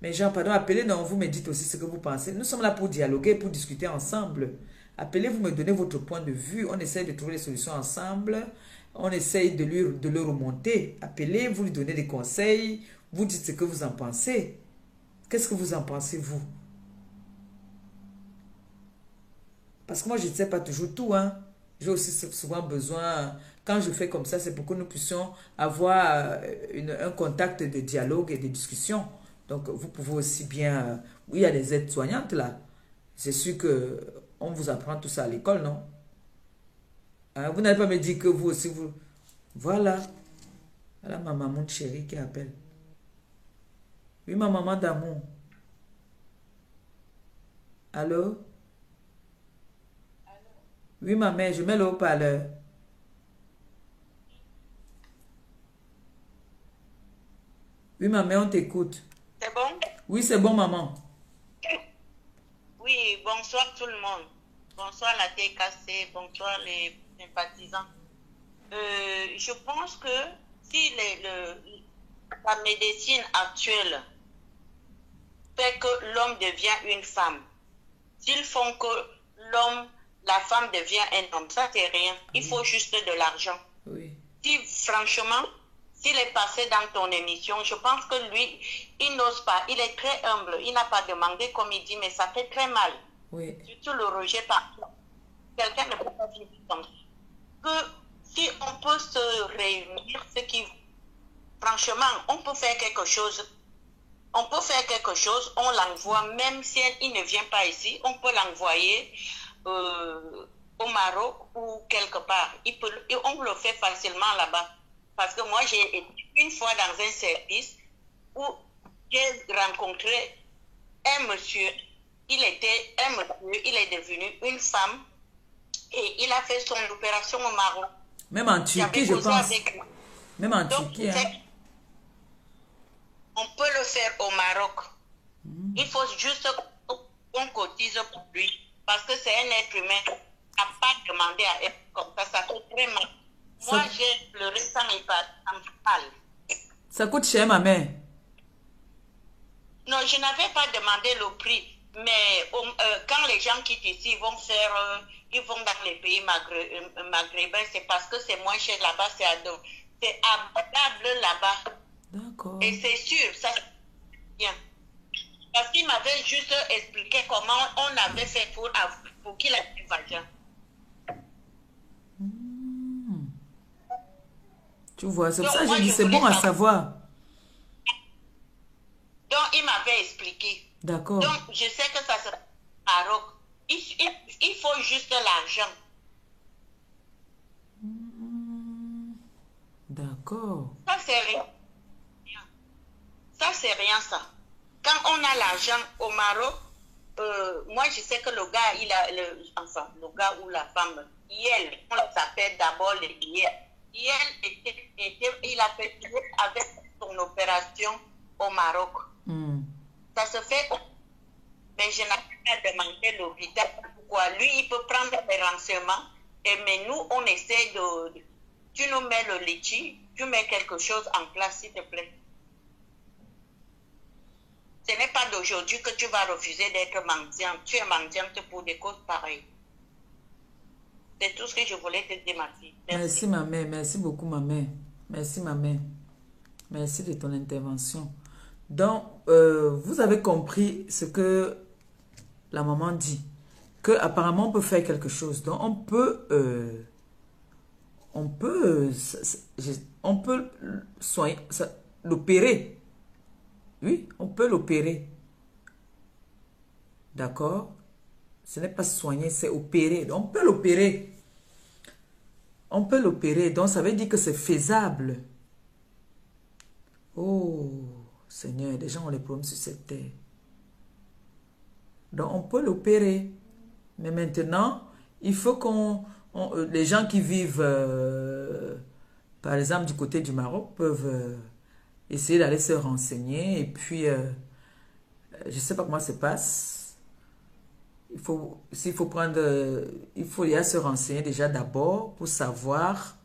Mais Jean, pardon, appelez, non, vous me dites aussi ce que vous pensez. Nous sommes là pour dialoguer, pour discuter ensemble. Appelez, vous me donnez votre point de vue. On essaie de trouver des solutions ensemble. On essaye de le remonter. Appelez, vous lui donnez des conseils. Vous dites ce que vous en pensez. Qu'est-ce que vous en pensez, vous? Parce que moi, je ne sais pas toujours tout, hein. J'ai aussi souvent besoin, quand je fais comme ça, c'est pour que nous puissions avoir un contact de dialogue et de discussion. Donc, vous pouvez aussi bien... Oui, il y a des aides soignantes là. C'est sûr qu'on vous apprend tout ça à l'école, non? Hein, vous n'allez pas me dire que vous aussi, vous... Voilà. Voilà ma maman chérie qui appelle. Oui, ma maman d'amour. Allô? Oui, ma mère, je mets le haut-parleur. Oui, ma mère, on t'écoute. C'est bon? Oui, c'est bon, maman. Oui, bonsoir tout le monde. Bonsoir la TKC, bonsoir les sympathisants. Je pense que si la médecine actuelle fait que l'homme devient une femme, s'ils font que la femme devient un homme, ça c'est rien. Il faut juste de l'argent. Oui. Si franchement, s'il est passé dans ton émission, je pense que lui, il n'ose pas, il est très humble, il n'a pas demandé comme il dit, mais ça fait très mal. Oui. Surtout le rejet par quelqu'un ne peut pas vivre comme ça. Que si on peut se réunir, ce qui, franchement, on peut faire quelque chose. On peut faire quelque chose, on l'envoie, même si il ne vient pas ici, on peut l'envoyer au Maroc ou quelque part. On le fait facilement là-bas. Parce que moi, j'ai été une fois dans un service où j'ai rencontré un monsieur. Il était un monsieur, il est devenu une femme et il a fait son opération au Maroc. Même en Turquie, je pense. Même en Donc, Turquie. Hein. On peut le faire au Maroc. Il faut juste qu'on cotise pour lui. Parce que c'est un être humain. On n'a pas demandé à être comme ça. Ça fait très mal. Moi, j'ai pleuré sans y parler. Ça me fait mal. Ça coûte cher, ma mère. Non, je n'avais pas demandé le prix. Mais quand les gens quittent ici, ils vont dans les pays maghrébins, c'est parce que c'est moins cher là-bas, c'est abordable là-bas. D'accord. Et c'est sûr, ça c'est bien. Parce qu'il m'avait juste expliqué comment on avait fait pour qu'il ait un vagin. Tu vois, c'est pour ça que j'ai dit, c'est bon à savoir. Donc, il m'avait expliqué. D'accord. Donc, je sais que ça sera Maroc. Il faut juste l'argent. D'accord. Ça, c'est rien. Ça, c'est rien, ça. Quand on a l'argent au Maroc, moi, je sais que le gars, le gars ou la femme, Yel, on s'appelle d'abord le Yel. Yel, il a fait avec son opération au Maroc. Ça se fait, mais je n'ai pas demandé l'hôpital pourquoi. Lui, il peut prendre des renseignements, mais nous, on essaie de... Tu nous mets le litchi, tu mets quelque chose en place, s'il te plaît. Ce n'est pas d'aujourd'hui que tu vas refuser d'être mendiante. Tu es mendiante pour des causes pareilles. C'est tout ce que je voulais te dire, ma fille. Merci, ma mère. Merci beaucoup, ma mère. Merci, ma mère. Merci de ton intervention. Donc, vous avez compris ce que la maman dit. Que apparemment on peut faire quelque chose. Donc, on peut soigner, l'opérer. Oui, on peut l'opérer. D'accord? Ce n'est pas soigner, c'est opérer. Donc, on peut l'opérer. On peut l'opérer. Donc, ça veut dire que c'est faisable. Oh, Seigneur, les gens ont les problèmes sur cette terre. Donc, on peut l'opérer. Mais maintenant, il faut les gens qui vivent, par exemple, du côté du Maroc, peuvent essayer d'aller se renseigner. Et puis, je ne sais pas comment ça se passe. Il faut y aller se renseigner déjà d'abord pour savoir.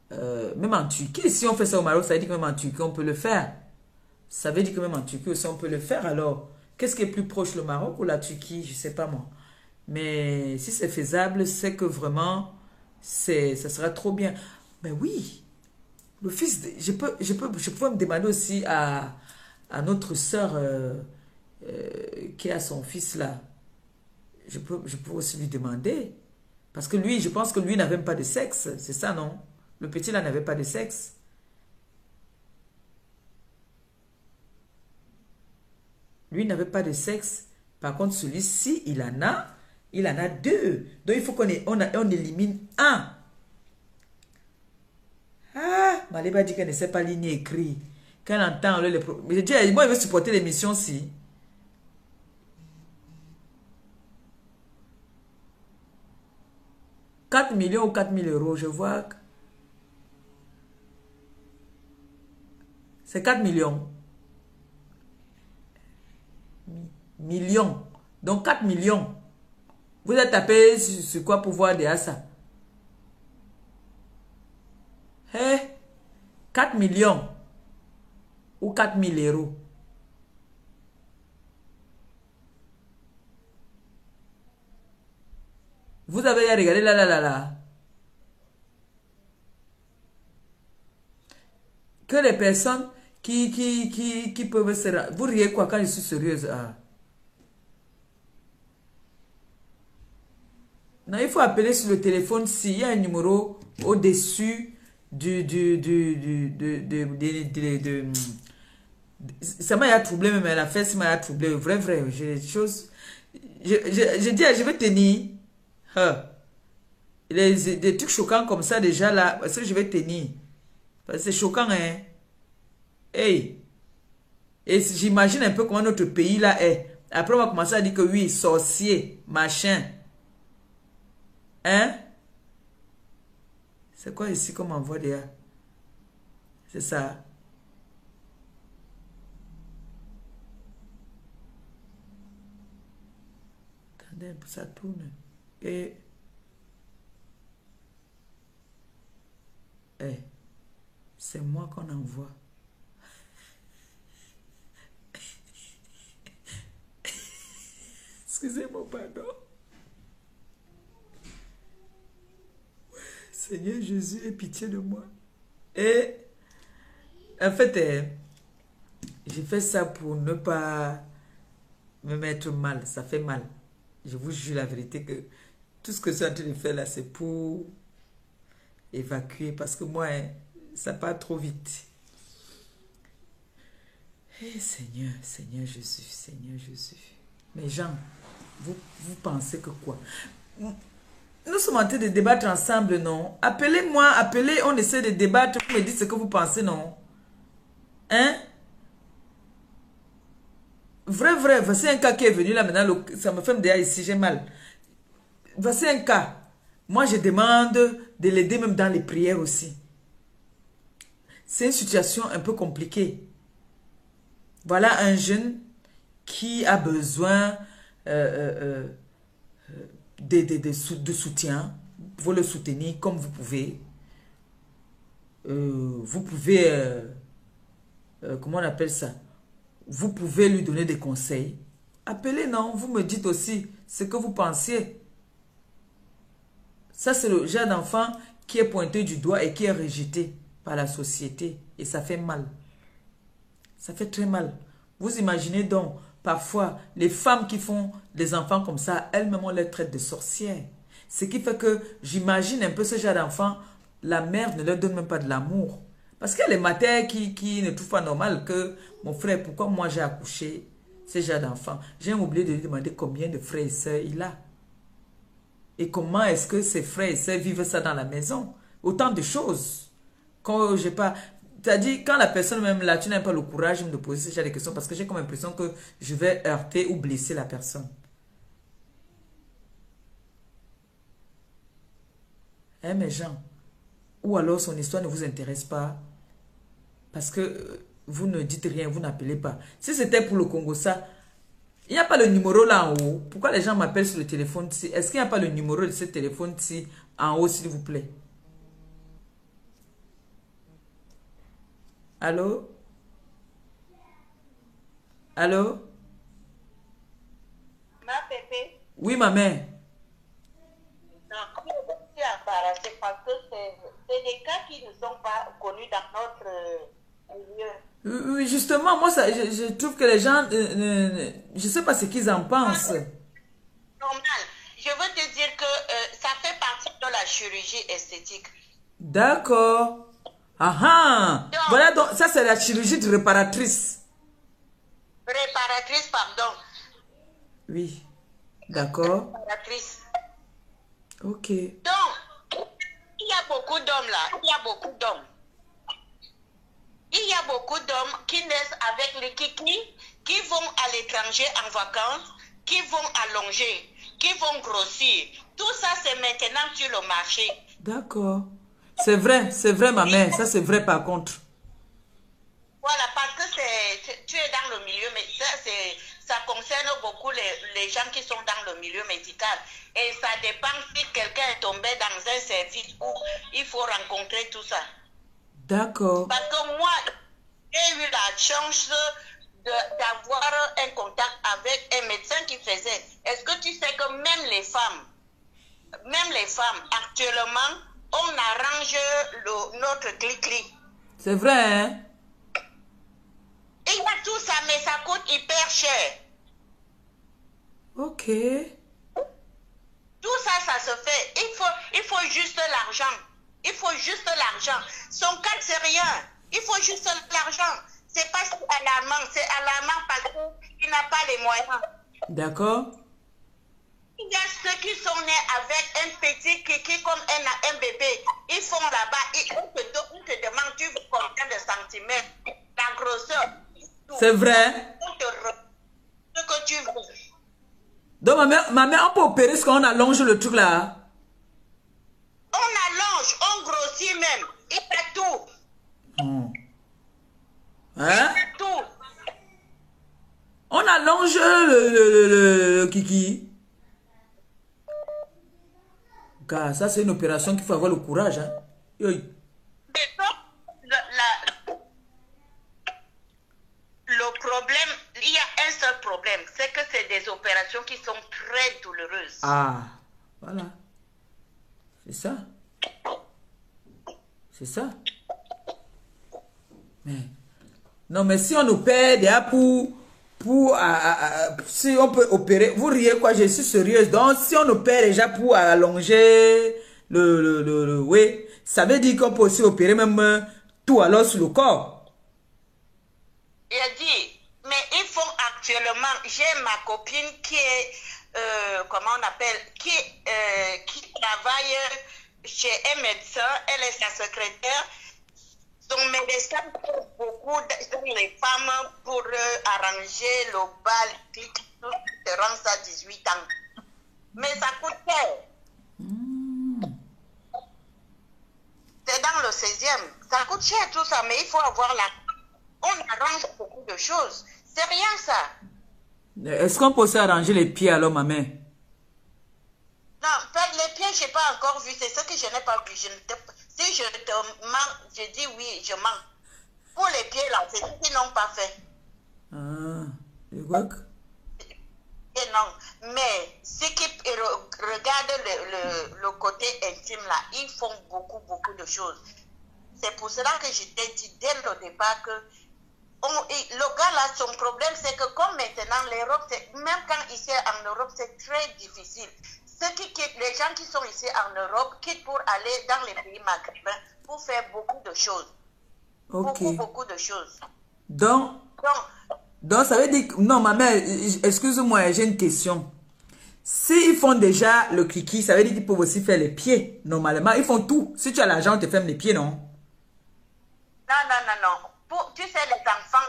Même en Turquie, si on fait ça au Maroc, ça veut dire que même en Turquie, on peut le faire. Ça veut dire que même en Turquie aussi, on peut le faire. Alors, qu'est-ce qui est plus proche, le Maroc ou la Turquie? Je ne sais pas moi. Mais si c'est faisable, c'est que vraiment, ça sera trop bien. Mais oui, le fils, je peux me demander aussi à notre sœur qui a son fils là. Je peux aussi lui demander. Parce que lui, je pense que lui n'avait même pas de sexe. C'est ça, non? Le petit là n'avait pas de sexe. Lui n'avait pas de sexe. Par contre, celui-ci, il en a deux. Donc, il faut qu'on élimine un. Ah, Maléba dit qu'elle ne sait pas lire ni écrire. Quand elle entend les mais je dis, moi, il veut supporter l'émission si. 4 millions ou 4 000 euros, je vois que c'est 4 millions. Millions. Donc 4 millions. Vous êtes tapé sur quoi pour voir derrière ça? Hé, 4 millions ou 4 000 euros. Vous avez regardé là. Que les personnes qui peuvent se... Vous riez quoi quand je suis sérieuse? Ah. Non, il faut appeler sur le téléphone s'il y a un numéro au-dessus ça m'a troublé, même la fesse m'a troublé. Vrai. J'ai des choses... Je dis, je vais tenir. Des trucs choquants comme ça déjà là, parce que je vais tenir. Parce que c'est choquant, hein. Hey. Et j'imagine un peu comment notre pays là est. Après on va commencer à dire que oui, sorcier, machin. Hein? C'est quoi ici comme envoi derrière? C'est ça. Attendez un peu, ça tourne. Et... Hey, c'est moi qu'on envoie. Excusez-moi, pardon. Seigneur Jésus, aie pitié de moi. Et en fait, j'ai fait ça pour ne pas me mettre mal. Ça fait mal. Je vous jure la vérité que tout ce que je suis en train de faire là, c'est pour évacuer. Parce que moi, ça part trop vite. Et Seigneur Jésus. Mais gens, vous pensez que quoi? Nous sommes en train de débattre ensemble, non? Appelez-moi, on essaie de débattre. Vous me dites ce que vous pensez, non? Hein? Vrai, voici un cas qui est venu là maintenant, ça me fait déjà ici, j'ai mal. Voici un cas. Moi, je demande de l'aider même dans les prières aussi. C'est une situation un peu compliquée. Voilà un jeune qui a besoin de soutien. Vous le soutenir comme vous pouvez. Vous pouvez, comment on appelle ça? Vous pouvez lui donner des conseils. Appelez, non? Vous me dites aussi ce que vous pensiez. Ça, c'est le genre d'enfant qui est pointé du doigt et qui est rejeté par la société. Et ça fait mal. Ça fait très mal. Vous imaginez donc, parfois, les femmes qui font des enfants comme ça, elles-mêmes, on les traite de sorcières. Ce qui fait que j'imagine un peu ce genre d'enfant, la mère ne leur donne même pas de l'amour. Parce qu'il y a les matères qui ne trouvent pas normal que, mon frère, pourquoi moi j'ai accouché ce genre d'enfant? J'ai oublié de lui demander combien de frères et sœurs il a. Et comment est-ce que ses frères et sœurs vivent ça dans la maison? Autant de choses. Quand j'ai pas... C'est-à-dire, quand la personne même là, tu n'as pas le courage de me poser ce genre de questions parce que j'ai comme l'impression que je vais heurter ou blesser la personne. Hein, mes gens? Ou alors son histoire ne vous intéresse pas parce que vous ne dites rien, vous n'appelez pas. Si c'était pour le Congo, ça, il n'y a pas le numéro là en haut. Pourquoi les gens m'appellent sur le téléphone ici? Est-ce qu'il n'y a pas le numéro de ce téléphone-ci en haut, s'il vous plaît? Allô? Allô? Ma Pépé. Oui, ma mère. C'est parce que c'est des cas qui ne sont pas connus dans notre milieu. Oui, justement, moi, ça, je trouve que les gens, je ne sais pas ce qu'ils en pensent. Normal. Je veux te dire que ça fait partie de la chirurgie esthétique. D'accord. Ah, donc, voilà, donc ça c'est la chirurgie de réparatrice. Réparatrice, pardon. Oui, d'accord. Réparatrice. Ok. Donc, il y a beaucoup d'hommes là. Il y a beaucoup d'hommes. Il y a beaucoup d'hommes qui naissent avec les kiki, qui vont à l'étranger en vacances, qui vont allonger, qui vont grossir, Tout ça, c'est maintenant sur le marché. D'accord. C'est vrai, ma mère. Ça, c'est vrai, par contre. Voilà, parce que tu es dans le milieu, mais ça concerne beaucoup les gens qui sont dans le milieu médical. Et ça dépend si quelqu'un est tombé dans un service où il faut rencontrer tout ça. D'accord. Parce que moi, j'ai eu la chance d'avoir un contact avec un médecin qui faisait. Est-ce que tu sais que même les femmes, actuellement, on arrange notre clic-clic. C'est vrai, hein? Il y a tout ça, mais ça coûte hyper cher. Ok. Tout ça, ça se fait. Il faut juste l'argent. Il faut juste l'argent. Son cas, c'est rien. Il faut juste l'argent. C'est pas si alarmant. C'est alarmant parce qu'il n'a pas les moyens. D'accord. Il y a ceux qui sont nés avec un petit kiki comme un bébé. Ils font là-bas. On te demande, tu veux combien de centimètres? La grosseur. C'est vrai. On te ce que tu veux. Donc, ma mère, on peut opérer ce qu'on allonge le truc là. On allonge, on grossit même. Il fait tout. Hein? Il fait tout. On allonge le kiki. Car ça, c'est une opération qu'il faut avoir le courage. Hein? Le problème, il y a un seul problème, c'est que c'est des opérations qui sont très douloureuses. Ah, voilà. C'est ça. C'est ça. Mais, non, mais si on opère déjà si on peut opérer, vous riez quoi, je suis sérieuse. Donc, si on opère déjà pour allonger oui, ça veut dire qu'on peut aussi opérer même tout alors sur le corps. Il a dit, mais ils font actuellement, j'ai ma copine qui est, comment on appelle, qui travaille chez un médecin, elle est sa secrétaire. Son médecin fait beaucoup dans les femmes pour arranger le bal, tout se rend à 18 ans. Mais ça coûte cher. C'est dans le 16e. Ça coûte cher tout ça, mais il faut avoir la... On arrange beaucoup de choses. C'est rien ça. Est-ce qu'on peut aussi arranger les pieds alors, ma mère? Non, les pieds, je n'ai pas encore vu. C'est ce que je n'ai pas vu. Si je te mens, je dis oui, je mens. Pour les pieds, là, c'est ce qu'ils n'ont pas fait. Ah, je vois que... Et non, mais ceux qui regardent le côté intime, là, ils font beaucoup, beaucoup de choses. C'est pour cela que je t'ai dit dès le départ que le gars, là, son problème, c'est que comme maintenant, l'Europe, même quand ici en Europe, c'est très difficile. Les gens qui sont ici en Europe quittent pour aller dans les pays maghrébins pour faire beaucoup de choses. Ok. Beaucoup de choses. Donc, ça veut dire que... Non, ma mère, excuse-moi, j'ai une question. S'ils font déjà le kiki, ça veut dire qu'ils peuvent aussi faire les pieds. Normalement, ils font tout. Si tu as l'argent, on te fait les pieds, non? Non. Tu sais, les enfants,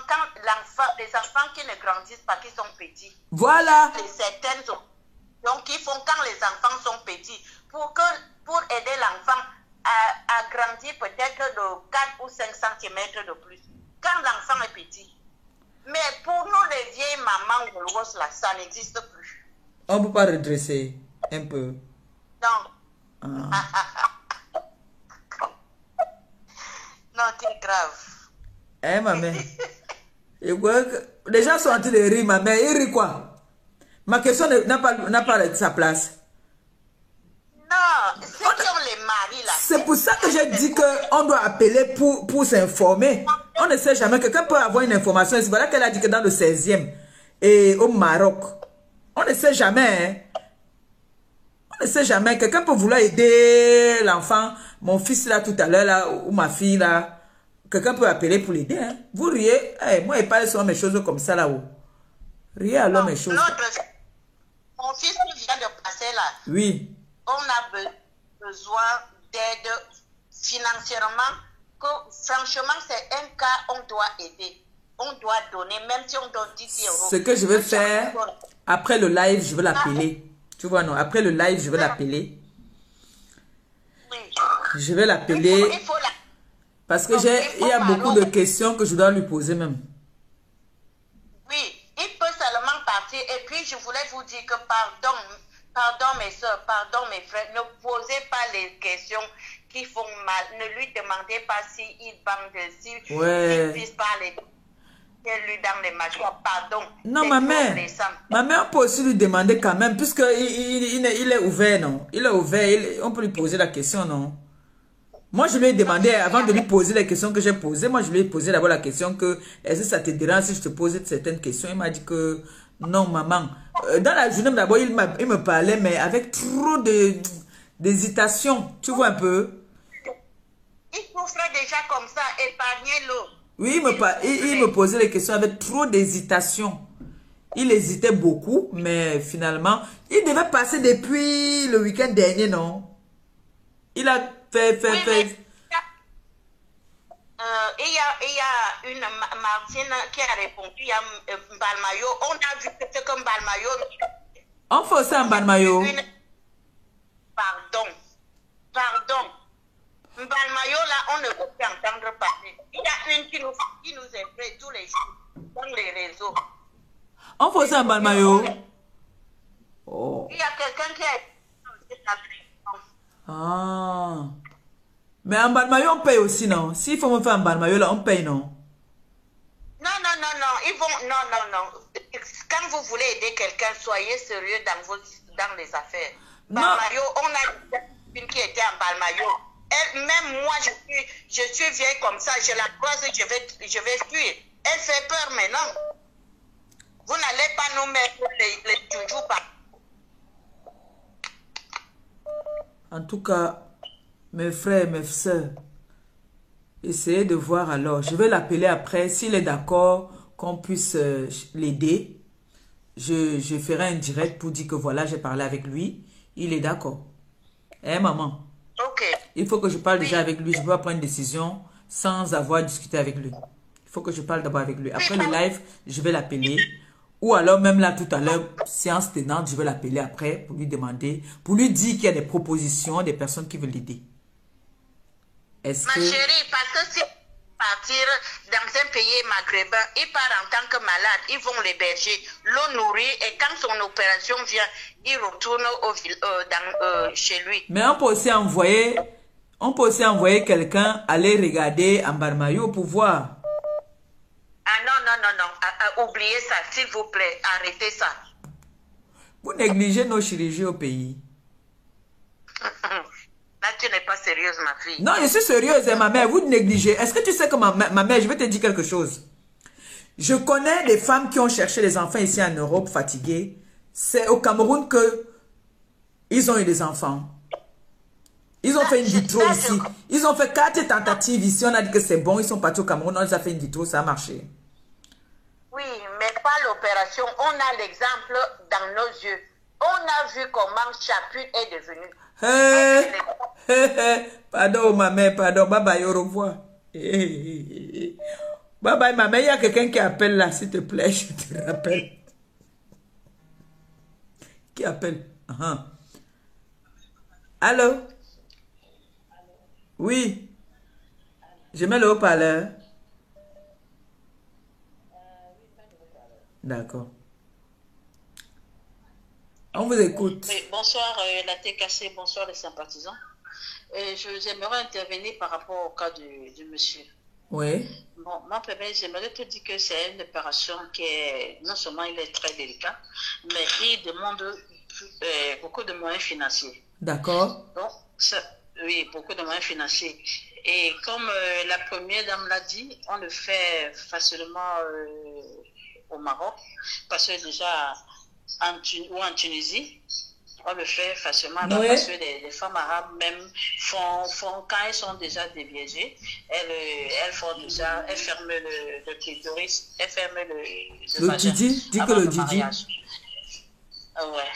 les enfants qui ne grandissent pas, qui sont petits. Voilà. Certaines ont... Donc, ils font quand les enfants sont petits, pour aider l'enfant à grandir peut-être de 4 ou 5 cm de plus. Quand l'enfant est petit. Mais pour nous, les vieilles mamans grosses, là, ça n'existe plus. On ne peut pas redresser un peu. Non. Ah. Non, c'est grave. Eh, ma mère. Les gens sont en train de rire, ma mère. Ils rient quoi? Ma question n'a pas sa place. Non, ceux qui ont les maris là. C'est pour ça que j'ai dit qu'on doit appeler pour s'informer. On ne sait jamais. Quelqu'un peut avoir une information. C'est voilà qu'elle a dit que dans le 16e et au Maroc. On ne sait jamais. Hein. On ne sait jamais. Quelqu'un peut vouloir aider l'enfant. Mon fils là tout à l'heure là, ou ma fille là. Quelqu'un peut appeler pour l'aider. Hein. Vous riez. Hey, moi, il parle sur mes choses comme ça là-haut. Riez alors mes choses. Mon fils qui vient de passer là. Oui. On a besoin d'aide financièrement. Que franchement, c'est un cas, on doit aider. On doit donner, même si on donne 10 euros. Ce que je vais faire, après le live, je vais l'appeler. Tu vois, non. Après le live, je vais l'appeler. Oui. Je vais l'appeler. Il faut la... Parce que Donc, il y a beaucoup de questions que je dois lui poser même. Oui, il peut seulement partir. Et puis, je voulais vous dire que pardon mes soeurs, pardon mes frères, ne posez pas les questions qui font mal. Ne lui demandez pas s'il bande, s'il puisse parler. Lui dans les mâchoires, pardon. Non, ma mère, on peut aussi lui demander quand même, puisque il est ouvert, non? Il est ouvert, on peut lui poser la question, non? Moi, je lui ai demandé, avant de lui poser les questions que j'ai posées, moi, je lui ai posé d'abord la question que, est-ce que ça te dérange si je te pose certaines questions? Il m'a dit que, non, maman. Dans la journée, d'abord, il me parlait, mais avec trop d'hésitation, tu vois un peu? Il souffrait déjà comme ça, épargnez-le. Oui, il me posait les questions avec trop d'hésitation. Il hésitait beaucoup, mais finalement, il devait passer depuis le week-end dernier, non? Il a fait. Il y a une Martine qui a répondu, il y a Balmayo. On a vu que c'est comme Balmayo. On fait ça en Balmayo. Pardon. Balmayo, là, on ne peut plus entendre parler. Il y a une qui nous effraie tous les jours dans les réseaux. On fait ça en Balmayo. Oh. Il y a quelqu'un qui a... Ah. Mais en Balmayo, on paye aussi, non? S'il faut me faire en Balmayo, là, on paye, non? Non. Ils vont... Non. Quand vous voulez aider quelqu'un, soyez sérieux dans les affaires. Balmayo, on a une qui était en Balmayo. Même moi, je suis vieille comme ça, je la croise, je vais fuir. Elle fait peur maintenant. Vous n'allez pas nous mettre les joujoux par... En tout cas, mes frères, mes soeurs, essayez de voir alors. Je vais l'appeler après. S'il est d'accord qu'on puisse l'aider, je ferai un direct pour dire que voilà, j'ai parlé avec lui. Il est d'accord. Hein, maman? Ok. Il faut que je parle déjà avec lui. Je dois prendre une décision sans avoir discuté avec lui. Il faut que je parle d'abord avec lui. Après le live, je vais l'appeler. Ou alors même là tout à l'heure, séance tenante, je vais l'appeler après pour lui demander, pour lui dire qu'il y a des propositions, des personnes qui veulent l'aider. Est-ce que... Ma chérie, parce que si partir dans un pays maghrébin, il part en tant que malade, ils vont l'héberger, l'eau nourrie, et quand son opération vient, il retourne chez lui. Mais on peut aussi envoyer quelqu'un aller regarder en Balmayo pour voir. Ah non. Oubliez ça, s'il vous plaît. Arrêtez ça. Vous négligez nos chirurgies au pays. Là, tu n'es pas sérieuse, ma fille. Non, je suis sérieuse, ma mère. Vous négligez. Est-ce que tu sais que ma mère, je vais te dire quelque chose. Je connais des femmes qui ont cherché les enfants ici en Europe, fatiguées. C'est au Cameroun que ils ont eu des enfants. Ils ont fait une vitro ici. Ils ont fait 4 tentatives ici. On a dit que c'est bon. Ils sont partis au Cameroun. On les a fait une vitro. Ça a marché. Oui, mais pas l'opération. On a l'exemple dans nos yeux. On a vu comment Chapu est devenu. Pardon, ma mère. Pardon. Bye bye. Au revoir. Bye bye, ma mère. Il y a quelqu'un qui appelle là. S'il te plaît, je te rappelle. Qui appelle? Allô? Oui. Je mets le haut-parleur. D'accord. On vous écoute. Oui, bonsoir la TKC, bonsoir les sympathisants. J'aimerais intervenir par rapport au cas du monsieur. Oui. Bon, moi, j'aimerais te dire que c'est une opération qui est, non seulement il est très délicat, mais il demande beaucoup de moyens financiers. D'accord. Donc, oui, beaucoup de moyens financiers. Et comme la première dame l'a dit, on le fait facilement au Maroc, parce que déjà en Tunisie, on le fait facilement, oui. Parce que les femmes arabes même font quand elles sont déjà déviégées, elles font déjà, elles ferment le clitoris, elles ferment le vagin. Dis que le Didi. Ouais.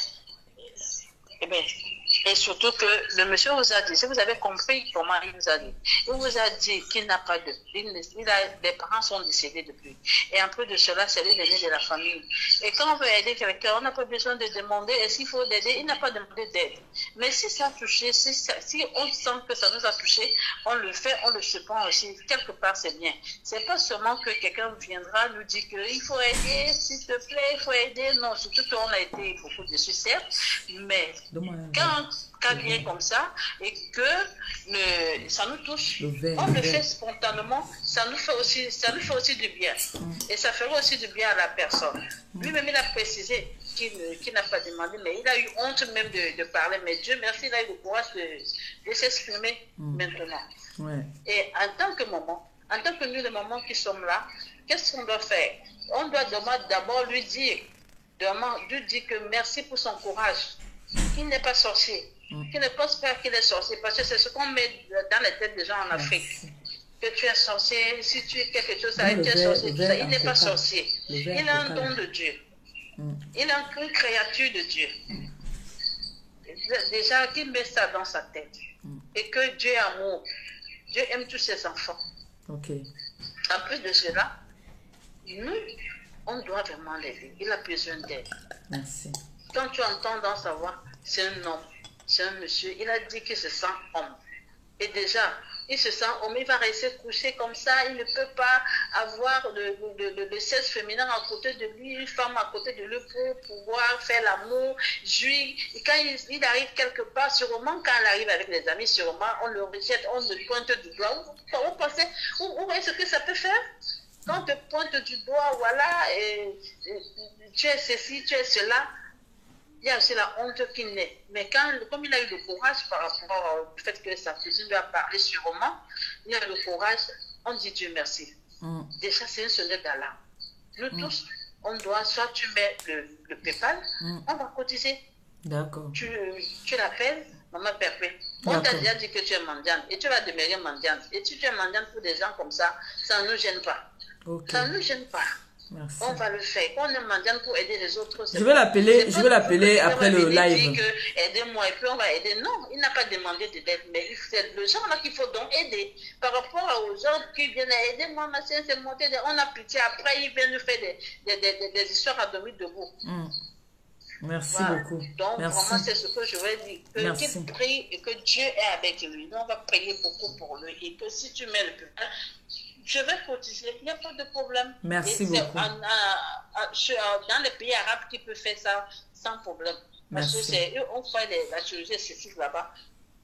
Et surtout que le monsieur vous a dit, si vous avez compris comment il vous a dit, il vous a dit qu'il n'a pas de... les parents sont décédés depuis. Et un peu de cela, c'est le dernier de la famille. Et quand on veut aider quelqu'un, on n'a pas besoin de demander est-ce qu'il faut l'aider. Il n'a pas demandé d'aide. Mais si ça a touché, si on sent que ça nous a touché, on le fait, on le surprend aussi. Quelque part, c'est bien. C'est pas seulement que quelqu'un viendra nous dire qu'il faut aider, s'il te plaît, il faut aider. Non, surtout qu'on a été beaucoup dessus, certes. Mais quand vient comme ça et que ça nous touche, on le fait spontanément, ça nous fait aussi du bien. Et ça fera aussi du bien à la personne. Lui-même, il a précisé qu'il n'a pas demandé, mais il a eu honte même de parler. Mais Dieu merci, il a eu le courage de s'exprimer maintenant. Ouais. Et en tant que maman, en tant que nous, les mamans qui sommes là, qu'est-ce qu'on doit faire? On doit d'abord lui dire que merci pour son courage, qu'il n'est pas sorcier, qu'il ne pense pas qu'il est sorcier, parce que c'est ce qu'on met dans les têtes des gens en Afrique. Que tu es sorcier, si tu es quelque chose, tu es sorcier, tout ça. Il n'est pas sorcier. Il a un don de Dieu. Il est une créature de Dieu. Déjà, qu'il met ça dans sa tête. Et que Dieu est amour. Dieu aime tous ses enfants. Okay. En plus de cela, nous, on doit vraiment l'aider. Il a besoin d'aide. Merci. Quand tu entends dans sa voix, c'est un homme, c'est un monsieur, il a dit qu'il se sent homme. Et déjà, il se sent homme, il va rester couché comme ça, il ne peut pas avoir le sexe féminin à côté de lui, une femme à côté de lui pour pouvoir faire l'amour, jouir. Et quand il arrive quelque part, sûrement quand il arrive avec les amis, sûrement on le rejette, on le pointe du doigt. Vous pensez, vous voyez ce que ça peut faire? Quand on te pointe du doigt, voilà, et tu es ceci, tu es cela, il y a aussi la honte qui naît. Mais comme il a eu le courage par rapport au fait que sa cousine lui a parlé sûrement, il a eu le courage, on dit Dieu merci. Déjà, c'est une sonnette d'alarme. Nous tous, on doit, soit tu mets le PayPal, on va cotiser. D'accord. Tu l'appelles, maman Perpé. On t'a déjà dit que tu es mendiante et tu vas demeurer mendiante. Et si tu es mendiante pour des gens comme ça ne nous gêne pas. Okay. Ça ne nous gêne pas. Merci. On va le faire. On est mendiante pour aider les autres. Je vais l'appeler après le live. Aidez-moi et puis on va aider. Non, il n'a pas demandé de l'aide, mais c'est le genre là qu'il faut donc aider. Par rapport aux gens qui viennent aider, moi, ma soeur, c'est monté, on a pitié. Après, ils viennent nous faire des histoires à dormir debout. Merci beaucoup. Donc, merci. Vraiment, c'est ce que je vais dire. Qu'il prie et que Dieu est avec lui. Nous, on va prier beaucoup pour lui. Et que si tu mets le PayPal, je vais cotiser. Il n'y a pas de problème. Merci beaucoup. Dans les pays arabes qui peuvent faire ça sans problème. Parce que c'est eux, on fait la chirurgie esthétique là-bas.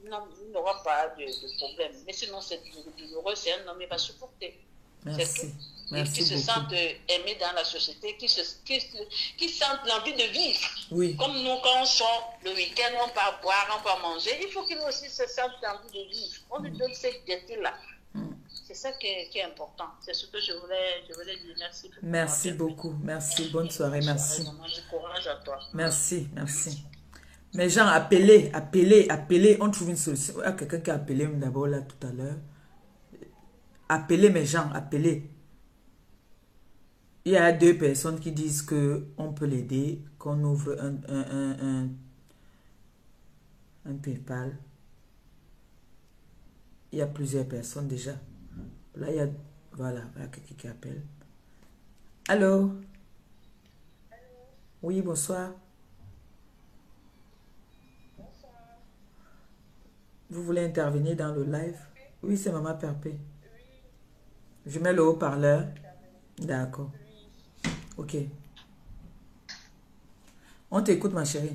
Non, il n'aura pas de problème. Mais sinon, c'est douloureux. C'est un homme, il va supporter. Merci. Merci qui se sentent aimés dans la société, qui sentent l'envie de vivre. Oui. Comme nous, quand on sort le week-end, on part boire, on part manger, il faut qu'ils aussi se sentent l'envie de vivre. On lui donne cette gaieté-là. C'est ça qui est important. C'est ce que je voulais dire. Merci. Merci beaucoup. Merci. Bonne soirée. Merci. Courage à toi. Merci. Merci. Mais Jean, appelez. On trouve une solution. Il y a quelqu'un qui a appelé d'abord là tout à l'heure. Appelez mes gens, appelez. Il y a 2 personnes qui disent qu'on peut l'aider, qu'on ouvre un PayPal. Il y a plusieurs personnes déjà. Là, il y a quelqu'un qui appelle. Allô? Oui, bonsoir. Vous voulez intervenir dans le live? Oui, c'est Maman Perpé. Je mets le haut-parleur. D'accord. Ok. On t'écoute, ma chérie.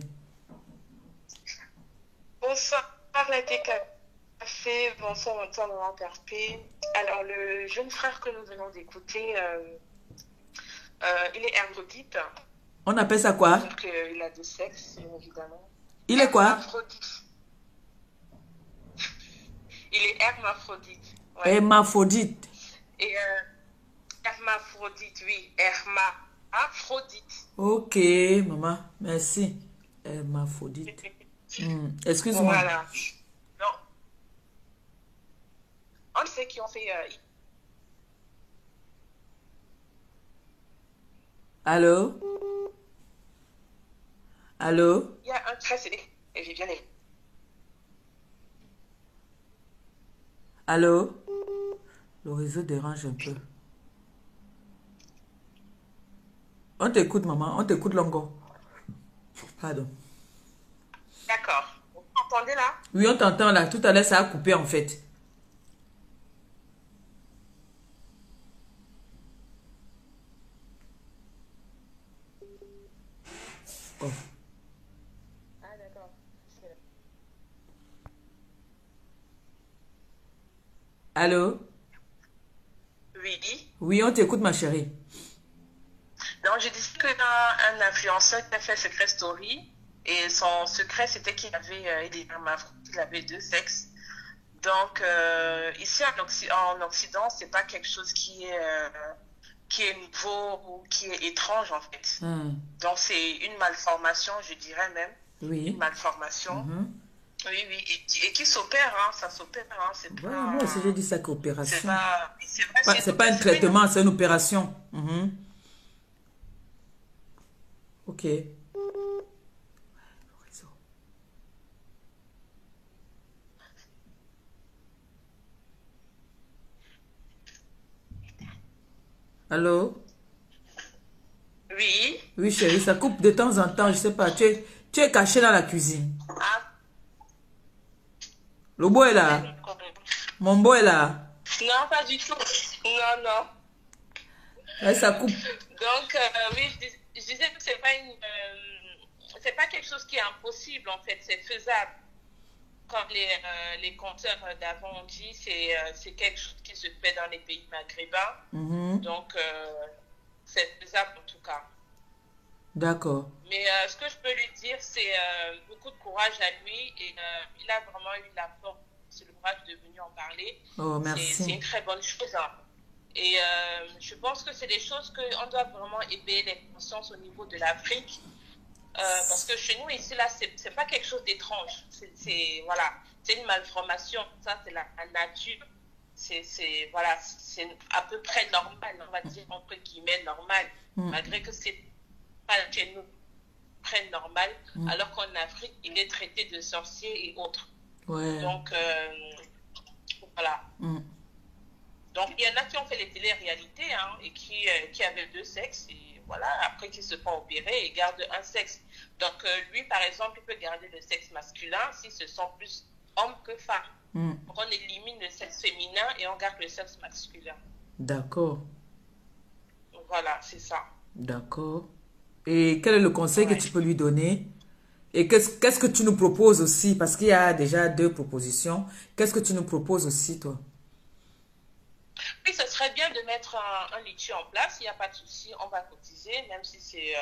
Bonsoir, la Café. Bonsoir, Maman Perpé. Alors, le jeune frère que nous venons d'écouter, il est hermaphrodite. On appelle ça quoi? Donc, il a 2 sexes, évidemment. Il est quoi? Hermaphrodite. Il est hermaphrodite. Ouais. Hermaphrodite. Et hermaphrodite, oui. Hermaphrodite. Ok, maman. Merci. Hermaphrodite. Excuse-moi. Voilà. Non. On sait qui ont fait... Allô? Allô? Il y a un trait, c'est Viviane. Allô? Le réseau dérange un peu. On t'écoute, maman. On t'écoute, Longo. Pardon. D'accord. Vous m'entendez là? Oui, on t'entend là. Tout à l'heure, ça a coupé en fait. Oh. Ah, d'accord. Allô? Oui. Oui, on t'écoute, ma chérie. Donc, je disais qu'un influenceur qui a fait Secret Story, et son secret, c'était qu'il avait des hermaphrodites, il avait deux sexes. Donc, ici en Occident, c'est pas quelque chose qui est nouveau ou qui est étrange, en fait. Donc, c'est une malformation, je dirais même. Oui. Une malformation. Mhm. Oui, oui, et qui s'opère, hein, ça s'opère, hein, c'est Voilà, pas... moi aussi, j'ai dit ça C'est qu'opération. pas... C'est vrai, C'est pas un traitement, c'est une opération. Mhm. Ok. Allô? Oui. Oui, chérie, ça coupe de temps en temps, je sais pas. Tu es caché dans la cuisine. Ah, Le bois est là. Mon bois est là. non, pas du tout. Non, non. Ouais, ça coupe. Donc, oui, je disais que c'est pas quelque chose qui est impossible, en fait, c'est faisable. Comme les conteurs d'avant ont dit, c'est quelque chose qui se fait dans les pays maghrébins. Mhm. Donc, c'est faisable en tout cas. D'accord. Mais ce que je peux lui dire, c'est beaucoup de courage à lui et il a vraiment eu la force, c'est le courage de venir en parler. Oh, C'est merci. une très bonne chose, hein. Et je pense que c'est des choses qu'on doit vraiment éveiller les consciences au niveau de l'Afrique. Parce que chez nous, ici, là, c'est pas quelque chose d'étrange. Voilà, c'est une malformation. Ça, c'est la nature. Voilà, c'est à peu près normal, on va dire, entre guillemets, normal. Malgré que c'est pas chez nous très normal. Alors qu'en Afrique, il est traité de sorcier et autres. Ouais. Donc, voilà. Donc, il y en a qui ont fait les télé-réalités, hein, et qui avaient deux sexes, et voilà, après qui se font opérer et gardent un sexe. Donc, lui, par exemple, il peut garder le sexe masculin s'il se sent plus homme que femme. Donc, on élimine le sexe féminin et on garde le sexe masculin. D'accord. Donc, voilà, c'est ça. D'accord. Et quel est le conseil que tu peux lui donner? Et qu'est-ce que tu nous proposes aussi? Parce qu'il y a déjà 2 propositions. Qu'est-ce que tu nous proposes aussi, toi? Oui, ce serait bien de mettre un litchi en place. Il n'y a pas de souci, on va cotiser, même si c'est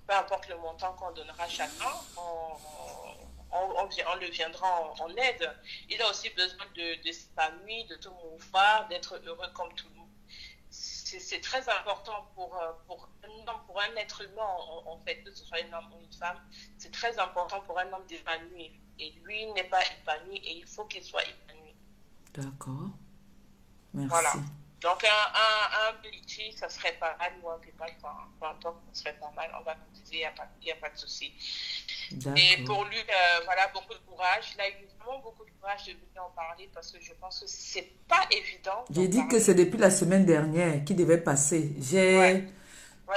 peu importe le montant qu'on donnera chacun, on le viendra en aide. Il a aussi besoin de s'épanouir, de se mouvoir, d'être heureux comme tout le monde. C'est très important pour un être humain, en fait, que ce soit un homme ou une femme. C'est très important pour un homme d'épanouir. Et lui n'est pas épanoui et il faut qu'il soit épanoui. D'accord. Merci. Voilà. Donc, un litchi, ça serait pas mal, ou un PayPal, peu importe, ça serait pas mal. On va cotiser, il n'y a pas de souci. Et pour lui, voilà, beaucoup de courage. Il a eu vraiment beaucoup de courage de venir en parler parce que je pense que c'est pas évident. J'ai dit que c'est depuis la semaine dernière qu'il devait passer. Ouais,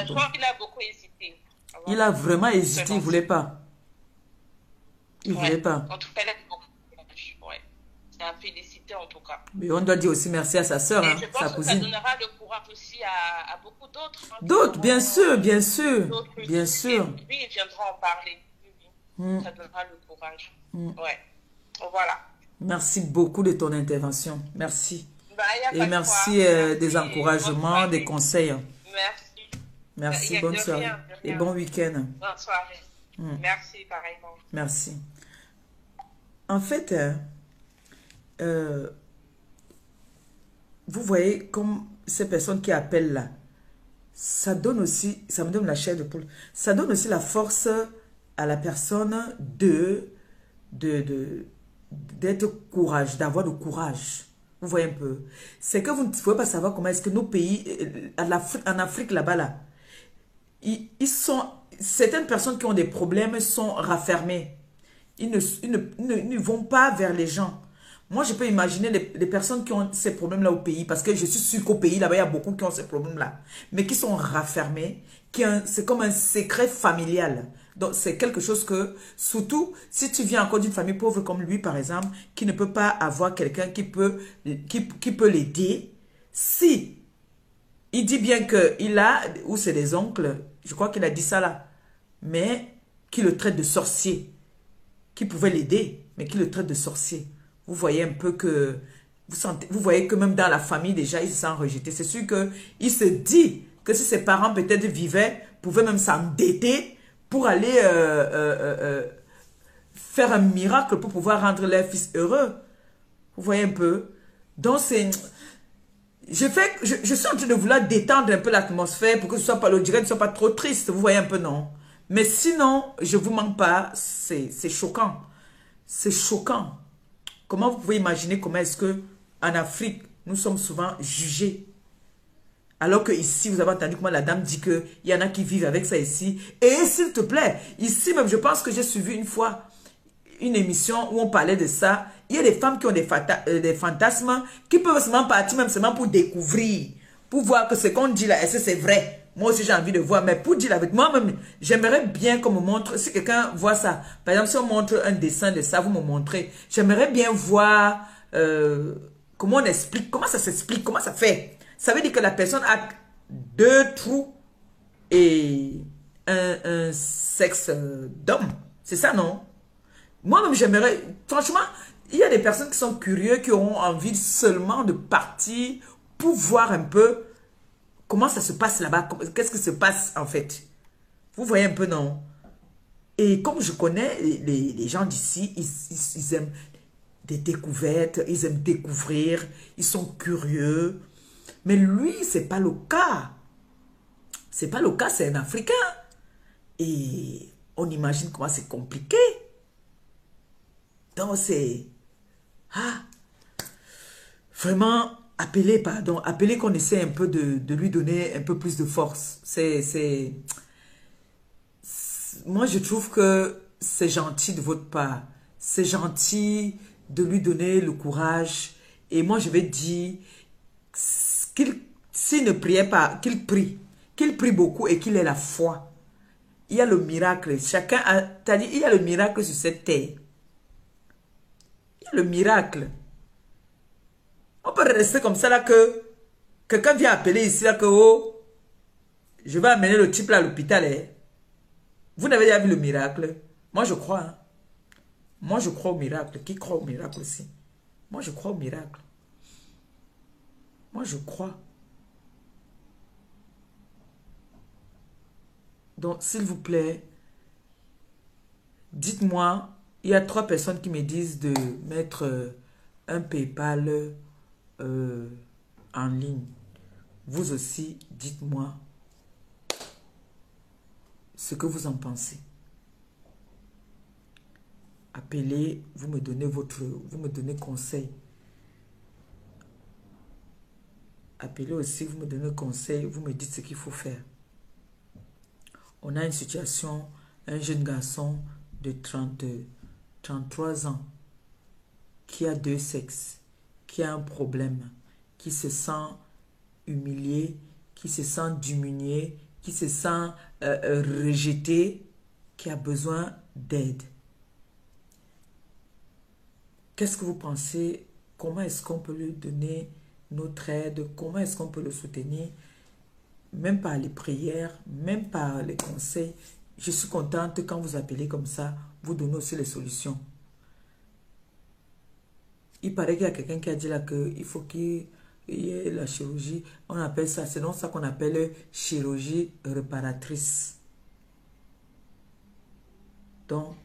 je crois qu'il a beaucoup hésité. Il a vraiment hésité, il ne voulait pas. Il ne voulait pas. En tout cas, il a beaucoup de courage. Ouais. C'est à féliciter en tout cas. Mais on doit dire aussi merci à sa soeur, hein, je pense sa que cousine. ça donnera le courage aussi à beaucoup d'autres. Hein, d'autres, bien sûr, bien sûr. Bien sûr. Lui, il viendra en parler. Ça donnera le courage. Ouais. Voilà. Merci beaucoup de ton intervention. Merci. Et merci des encouragements, des conseils. Merci. Merci, bonne soirée. Et bon week-end. Bonne soirée. Merci, pareillement. Merci. En fait, vous voyez comme ces personnes qui appellent là, ça donne aussi, ça me donne la chair de poule, ça donne aussi la force à la personne d'être courage, d'avoir du courage. Vous voyez un peu. C'est que vous ne pouvez pas savoir comment est-ce que nos pays, en Afrique là-bas, là, certaines personnes qui ont des problèmes sont raffermées. Ils ne vont pas vers les gens. Moi, je peux imaginer les personnes qui ont ces problèmes-là au pays, parce que je suis sûre qu'au pays, là-bas, il y a beaucoup qui ont ces problèmes-là, mais qui sont raffermés, c'est comme un secret familial. Donc, c'est quelque chose que, surtout, si tu viens encore d'une famille pauvre comme lui, par exemple, qui ne peut pas avoir quelqu'un qui peut l'aider, si il dit bien qu'il a, ou c'est des oncles, je crois qu'il a dit ça là, mais qui le traite de sorcier, qui pouvait l'aider, mais qui le traite de sorcier. Vous voyez un peu que, vous voyez que même dans la famille déjà, il se sent rejeté. C'est sûr qu'il se dit que si ses parents peut-être vivaient, pouvaient même s'endetter pour aller faire un miracle pour pouvoir rendre leur fils heureux. Vous voyez un peu? Donc c'est... Je suis en train de vouloir détendre un peu l'atmosphère pour que ce soit pas, le direct ne soit pas trop triste. Vous voyez un peu, non? Mais sinon, je vous mens pas, c'est choquant. C'est choquant. Comment vous pouvez imaginer comment est-ce que en Afrique, nous sommes souvent jugés? Alors que ici, vous avez entendu comment la dame dit qu'il y en a qui vivent avec ça ici. Et s'il te plaît, ici même, je pense que j'ai suivi une fois une émission où on parlait de ça. Il y a des femmes qui ont des fantasmes qui peuvent seulement partir même seulement pour découvrir, pour voir que ce qu'on dit là, est-ce que c'est vrai? Moi aussi, j'ai envie de voir, mais pour dire avec moi-même, j'aimerais bien qu'on me montre, si quelqu'un voit ça, par exemple, si on montre un dessin de ça, vous me montrez, j'aimerais bien voir comment on explique, comment ça s'explique, comment ça fait. Ça veut dire que la personne a 2 trous et un sexe d'homme. C'est ça, non? Moi-même, j'aimerais, franchement, il y a des personnes qui sont curieux, qui auront envie seulement de partir pour voir un peu comment ça se passe là-bas, qu'est-ce qui se passe en fait. Vous voyez un peu, non? Et comme je connais les gens d'ici, ils aiment des découvertes, ils aiment découvrir, ils sont curieux. Mais lui, c'est pas le cas. C'est pas le cas, c'est un Africain. Et on imagine comment c'est compliqué. Donc c'est... Ah, vraiment, appelez qu'on essaie un peu de lui donner un peu plus de force. Moi, je trouve que c'est gentil de votre part. C'est gentil de lui donner le courage. Et moi, je vais dire s'il ne priait pas, qu'il prie beaucoup et qu'il ait la foi. Il y a le miracle. Chacun a... T'as dit, il y a le miracle sur cette terre. Il y a le miracle. On peut rester comme ça là que quelqu'un vient appeler ici là que oh, je vais amener le type là à l'hôpital. Eh. Vous n'avez déjà vu le miracle? Moi je crois. Hein. Moi je crois au miracle. Qui croit au miracle aussi? Moi je crois au miracle. Moi je crois. Donc s'il vous plaît, dites-moi, il y a 3 personnes qui me disent de mettre un PayPal en ligne. Vous aussi, dites-moi ce que vous en pensez. Appelez, vous me donnez conseil. Appelez aussi, vous me donnez conseil, vous me dites ce qu'il faut faire. On a une situation, un jeune garçon de 33 ans qui a 2 sexes, qui a un problème, qui se sent humilié, qui se sent diminué, qui se sent rejeté, qui a besoin d'aide. Qu'est-ce que vous pensez? Comment est-ce qu'on peut lui donner notre aide? Comment est-ce qu'on peut le soutenir? Même par les prières, même par les conseils. Je suis contente quand vous appelez comme ça, vous donnez aussi les solutions. Il paraît qu'il y a quelqu'un qui a dit là qu'il faut qu'il y ait la chirurgie. On appelle ça, c'est donc ça qu'on appelle chirurgie réparatrice. Donc,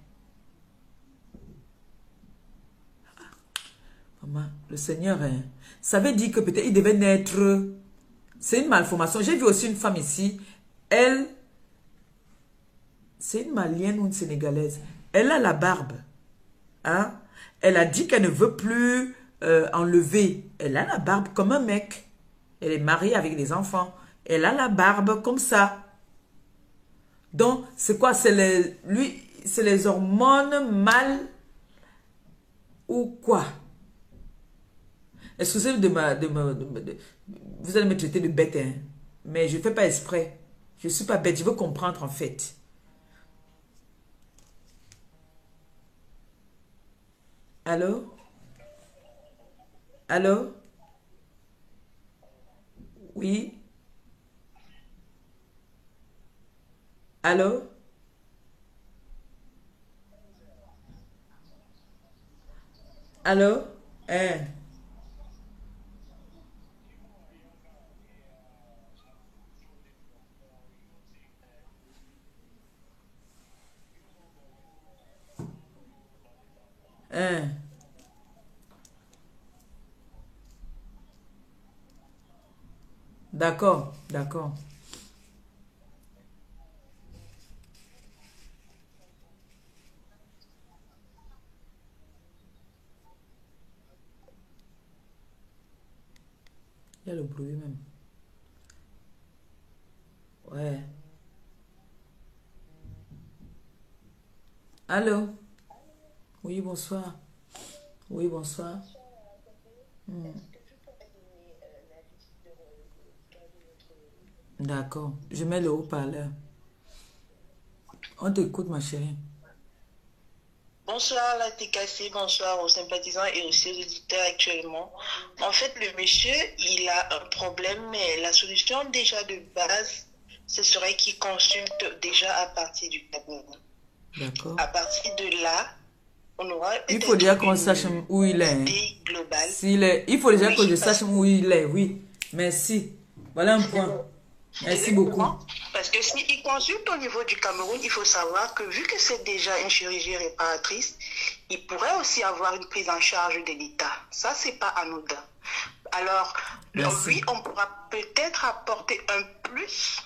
maman, le Seigneur, hein, ça veut dire que peut-être il devait naître. C'est une malformation. J'ai vu aussi une femme ici. Elle, c'est une Malienne ou une Sénégalaise. Elle a la barbe. Hein? Elle a dit qu'elle ne veut plus enlever. Elle a la barbe comme un mec. Elle est mariée avec des enfants. Elle a la barbe comme ça. Donc, c'est quoi? C'est les hormones mâles ou quoi? Excusez-moi vous allez me traiter de bête, hein. Mais je ne fais pas exprès. Je ne suis pas bête, je veux comprendre en fait. Allô? Allô? Oui? Allô? Allô? Hein? Hein? D'accord, d'accord. Il y a le bruit même. Ouais. Allô? Oui, bonsoir. Oui, bonsoir. Hmm. D'accord. Je mets le haut-parleur. On t'écoute, ma chérie. Bonsoir la TKC, bonsoir aux sympathisants et aussi aux auditeurs actuellement. En fait, le monsieur, il a un problème, mais la solution déjà de base, ce serait qu'il consulte déjà à partir du Cameroun. D'accord. À partir de là, on aura Il faut déjà qu'on sache où il est. idée globale. Il faut déjà Oui, que je sache où il est, oui. Merci. Voilà un point. Merci beaucoup. Parce que s'il consulte au niveau du Cameroun, il faut savoir que vu que c'est déjà une chirurgie réparatrice, il pourrait aussi avoir une prise en charge de l'État. Ça, c'est pas anodin. Alors, Merci. oui, on pourra peut-être apporter un plus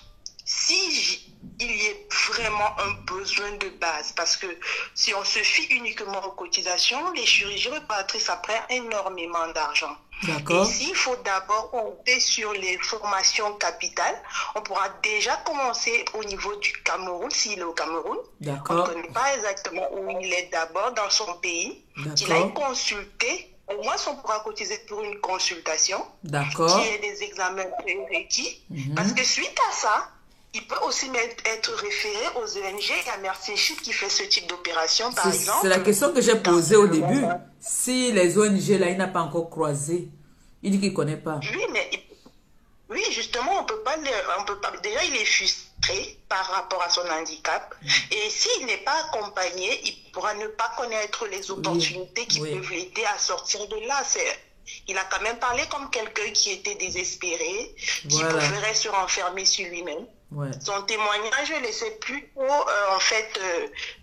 si il y ait vraiment un besoin de base. Parce que si on se fie uniquement aux cotisations, les chirurgies réparatrices, ça prend énormément d'argent. D'accord. Et s'il faut d'abord compter sur les formations capitales, on pourra déjà commencer au niveau du Cameroun, s'il est au Cameroun. On ne D'accord. connaît pas exactement où il est d'abord dans son pays. Qu'il D'accord. aille consulter. Au moins, on pourra cotiser pour une consultation. D'accord. Qui ait des examens prérequis. Mhm. Parce que suite à ça, il peut aussi être référé aux ONG. Il y a Merci Chute qui fait ce type d'opération, par exemple. C'est la question que j'ai posée au début. Si les ONG là, il n'a pas encore croisé, il dit qu'il ne connaît pas. Oui, mais oui, justement, on peut pas, déjà, il est frustré par rapport à son handicap. Et s'il n'est pas accompagné, il pourra ne pas connaître les opportunités qui peuvent l'aider à sortir de là. Il a quand même parlé comme quelqu'un qui était désespéré, qui préférait se renfermer sur lui-même. Ouais. Son témoignage laissait plutôt, en fait,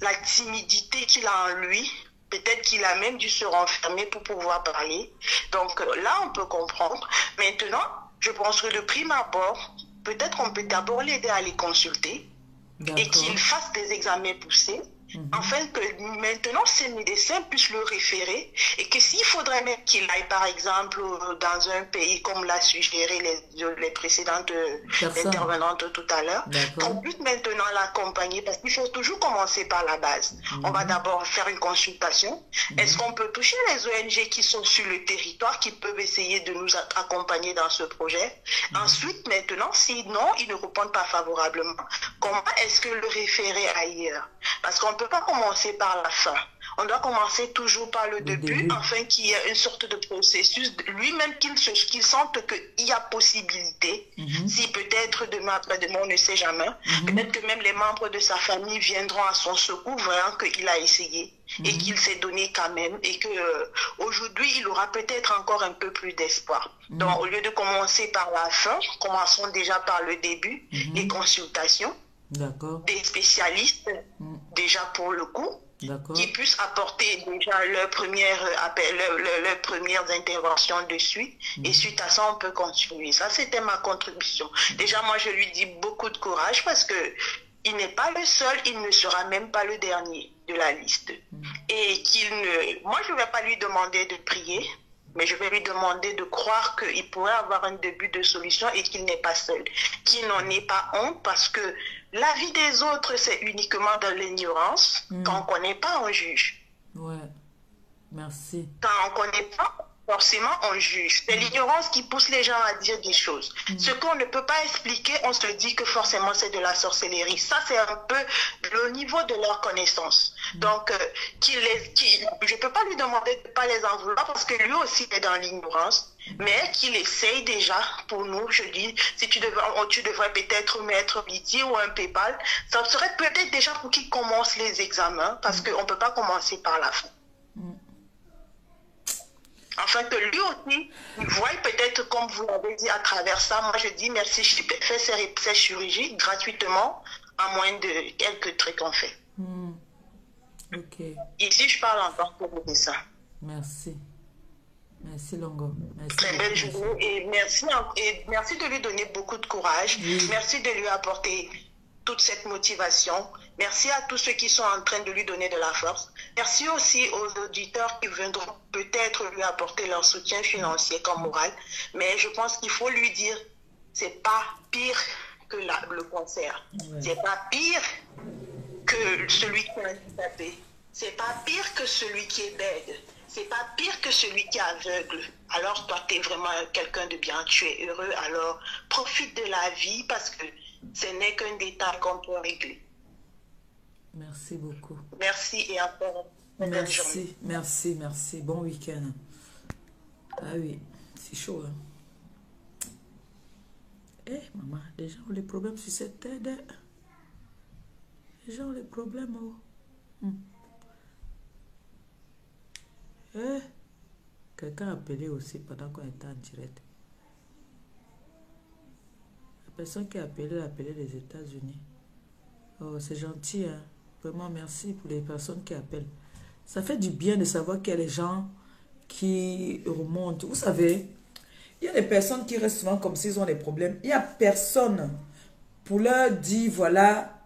la timidité qu'il a en lui. Peut-être qu'il a même dû se renfermer pour pouvoir parler. Donc là, on peut comprendre. Maintenant, je pense que de prime abord, peut-être on peut d'abord l'aider à les consulter et qu'il fasse des examens poussés, afin que maintenant ces médecins puissent le référer et que s'il faudrait même qu'il aille par exemple dans un pays comme l'a suggéré les précédentes intervenantes tout à l'heure, qu'on puisse maintenant l'accompagner parce qu'il faut toujours commencer par la base. On va d'abord faire une consultation. Est-ce qu'on peut toucher les ONG qui sont sur le territoire, qui peuvent essayer de nous accompagner dans ce projet? Ensuite, maintenant, sinon, ils ne répondent pas favorablement. Comment est-ce que le référer ailleurs? Parce qu'on ne peut pas commencer par la fin. On doit commencer toujours par le début, afin qu'il y ait une sorte de processus, lui-même qu'il sente qu'il y a possibilité. Si peut-être demain après-demain, on ne sait jamais, peut-être que même les membres de sa famille viendront à son secours, voyant qu'il a essayé et qu'il s'est donné quand même, et que aujourd'hui il aura peut-être encore un peu plus d'espoir. Donc au lieu de commencer par la fin, commençons déjà par le début, les consultations. Des spécialistes, déjà pour le coup, qui puissent apporter déjà leur premières interventions de suite, et suite à ça, on peut continuer. Ça, c'était ma contribution. Déjà, moi, je lui dis beaucoup de courage parce que il n'est pas le seul, il ne sera même pas le dernier de la liste. Et moi, je ne vais pas lui demander de prier, mais je vais lui demander de croire qu'il pourrait avoir un début de solution et qu'il n'est pas seul, qu'il n'en ait pas honte, parce que la vie des autres, c'est uniquement dans l'ignorance. Quand on ne connaît pas, on juge. Ouais, merci. Quand on ne connaît pas, forcément on juge. C'est l'ignorance qui pousse les gens à dire des choses. Ce qu'on ne peut pas expliquer, on se dit que forcément c'est de la sorcellerie. Ça, c'est un peu le niveau de leur connaissance. Donc, je ne peux pas lui demander de ne pas les en vouloir parce que lui aussi est dans l'ignorance, mais qu'il essaye déjà pour nous. Je dis, si tu devrais peut-être mettre Bitty ou un PayPal, ça serait peut-être déjà pour qu'il commence les examens parce qu'on ne peut pas commencer par la fin. Enfin, que lui aussi, il voit peut-être, comme vous l'avez dit, à travers ça. Moi, je dis merci, je fais ces chirurgies gratuitement, à moins de quelques trucs qu'on fait. Ok. Ici, je parle encore pour vous de ça. Merci. Merci, Longo. Merci. Très belle journée et merci de lui donner beaucoup de courage. Oui. Merci de lui apporter toute cette motivation. Merci à tous ceux qui sont en train de lui donner de la force. Merci aussi aux auditeurs qui viendront peut-être lui apporter leur soutien financier comme moral. Mais je pense qu'il faut lui dire, c'est pas pire que le cancer. Ouais. C'est pas pire que celui qui a un handicapé. C'est pas pire que celui qui est bègue. C'est pas pire que celui qui est aveugle. Alors toi, tu es vraiment quelqu'un de bien, tu es heureux. Alors profite de la vie parce que ce n'est qu'un détail qu'on peut régler. Merci beaucoup. Merci et encore une belle journée. Merci. Bon week-end. Ah oui, c'est chaud. Hein? Eh, maman, les gens ont les problèmes sur cette tête. Les gens ont les problèmes. Oh. Eh, quelqu'un a appelé aussi pendant qu'on était en direct. La personne qui a appelé des États-Unis. Oh, c'est gentil, hein. Vraiment, merci pour les personnes qui appellent. Ça fait du bien de savoir qu'il y a des gens qui remontent. Vous savez, il y a des personnes qui restent souvent comme s'ils ont des problèmes. Il n'y a personne pour leur dire, voilà,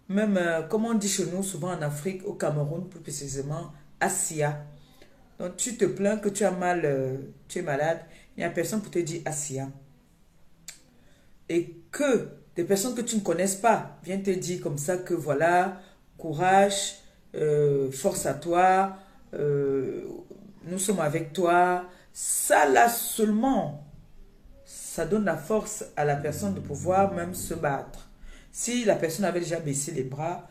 même comme on dit chez nous, souvent en Afrique, au Cameroun, plus précisément, Assia. Donc, tu te plains que tu as mal, tu es malade. Il n'y a personne pour te dire Assia. Et que des personnes que tu ne connaisses pas viennent te dire comme ça que voilà, courage, force à toi, nous sommes avec toi. Ça là seulement, ça donne la force à la personne de pouvoir même se battre. Si la personne avait déjà baissé les bras,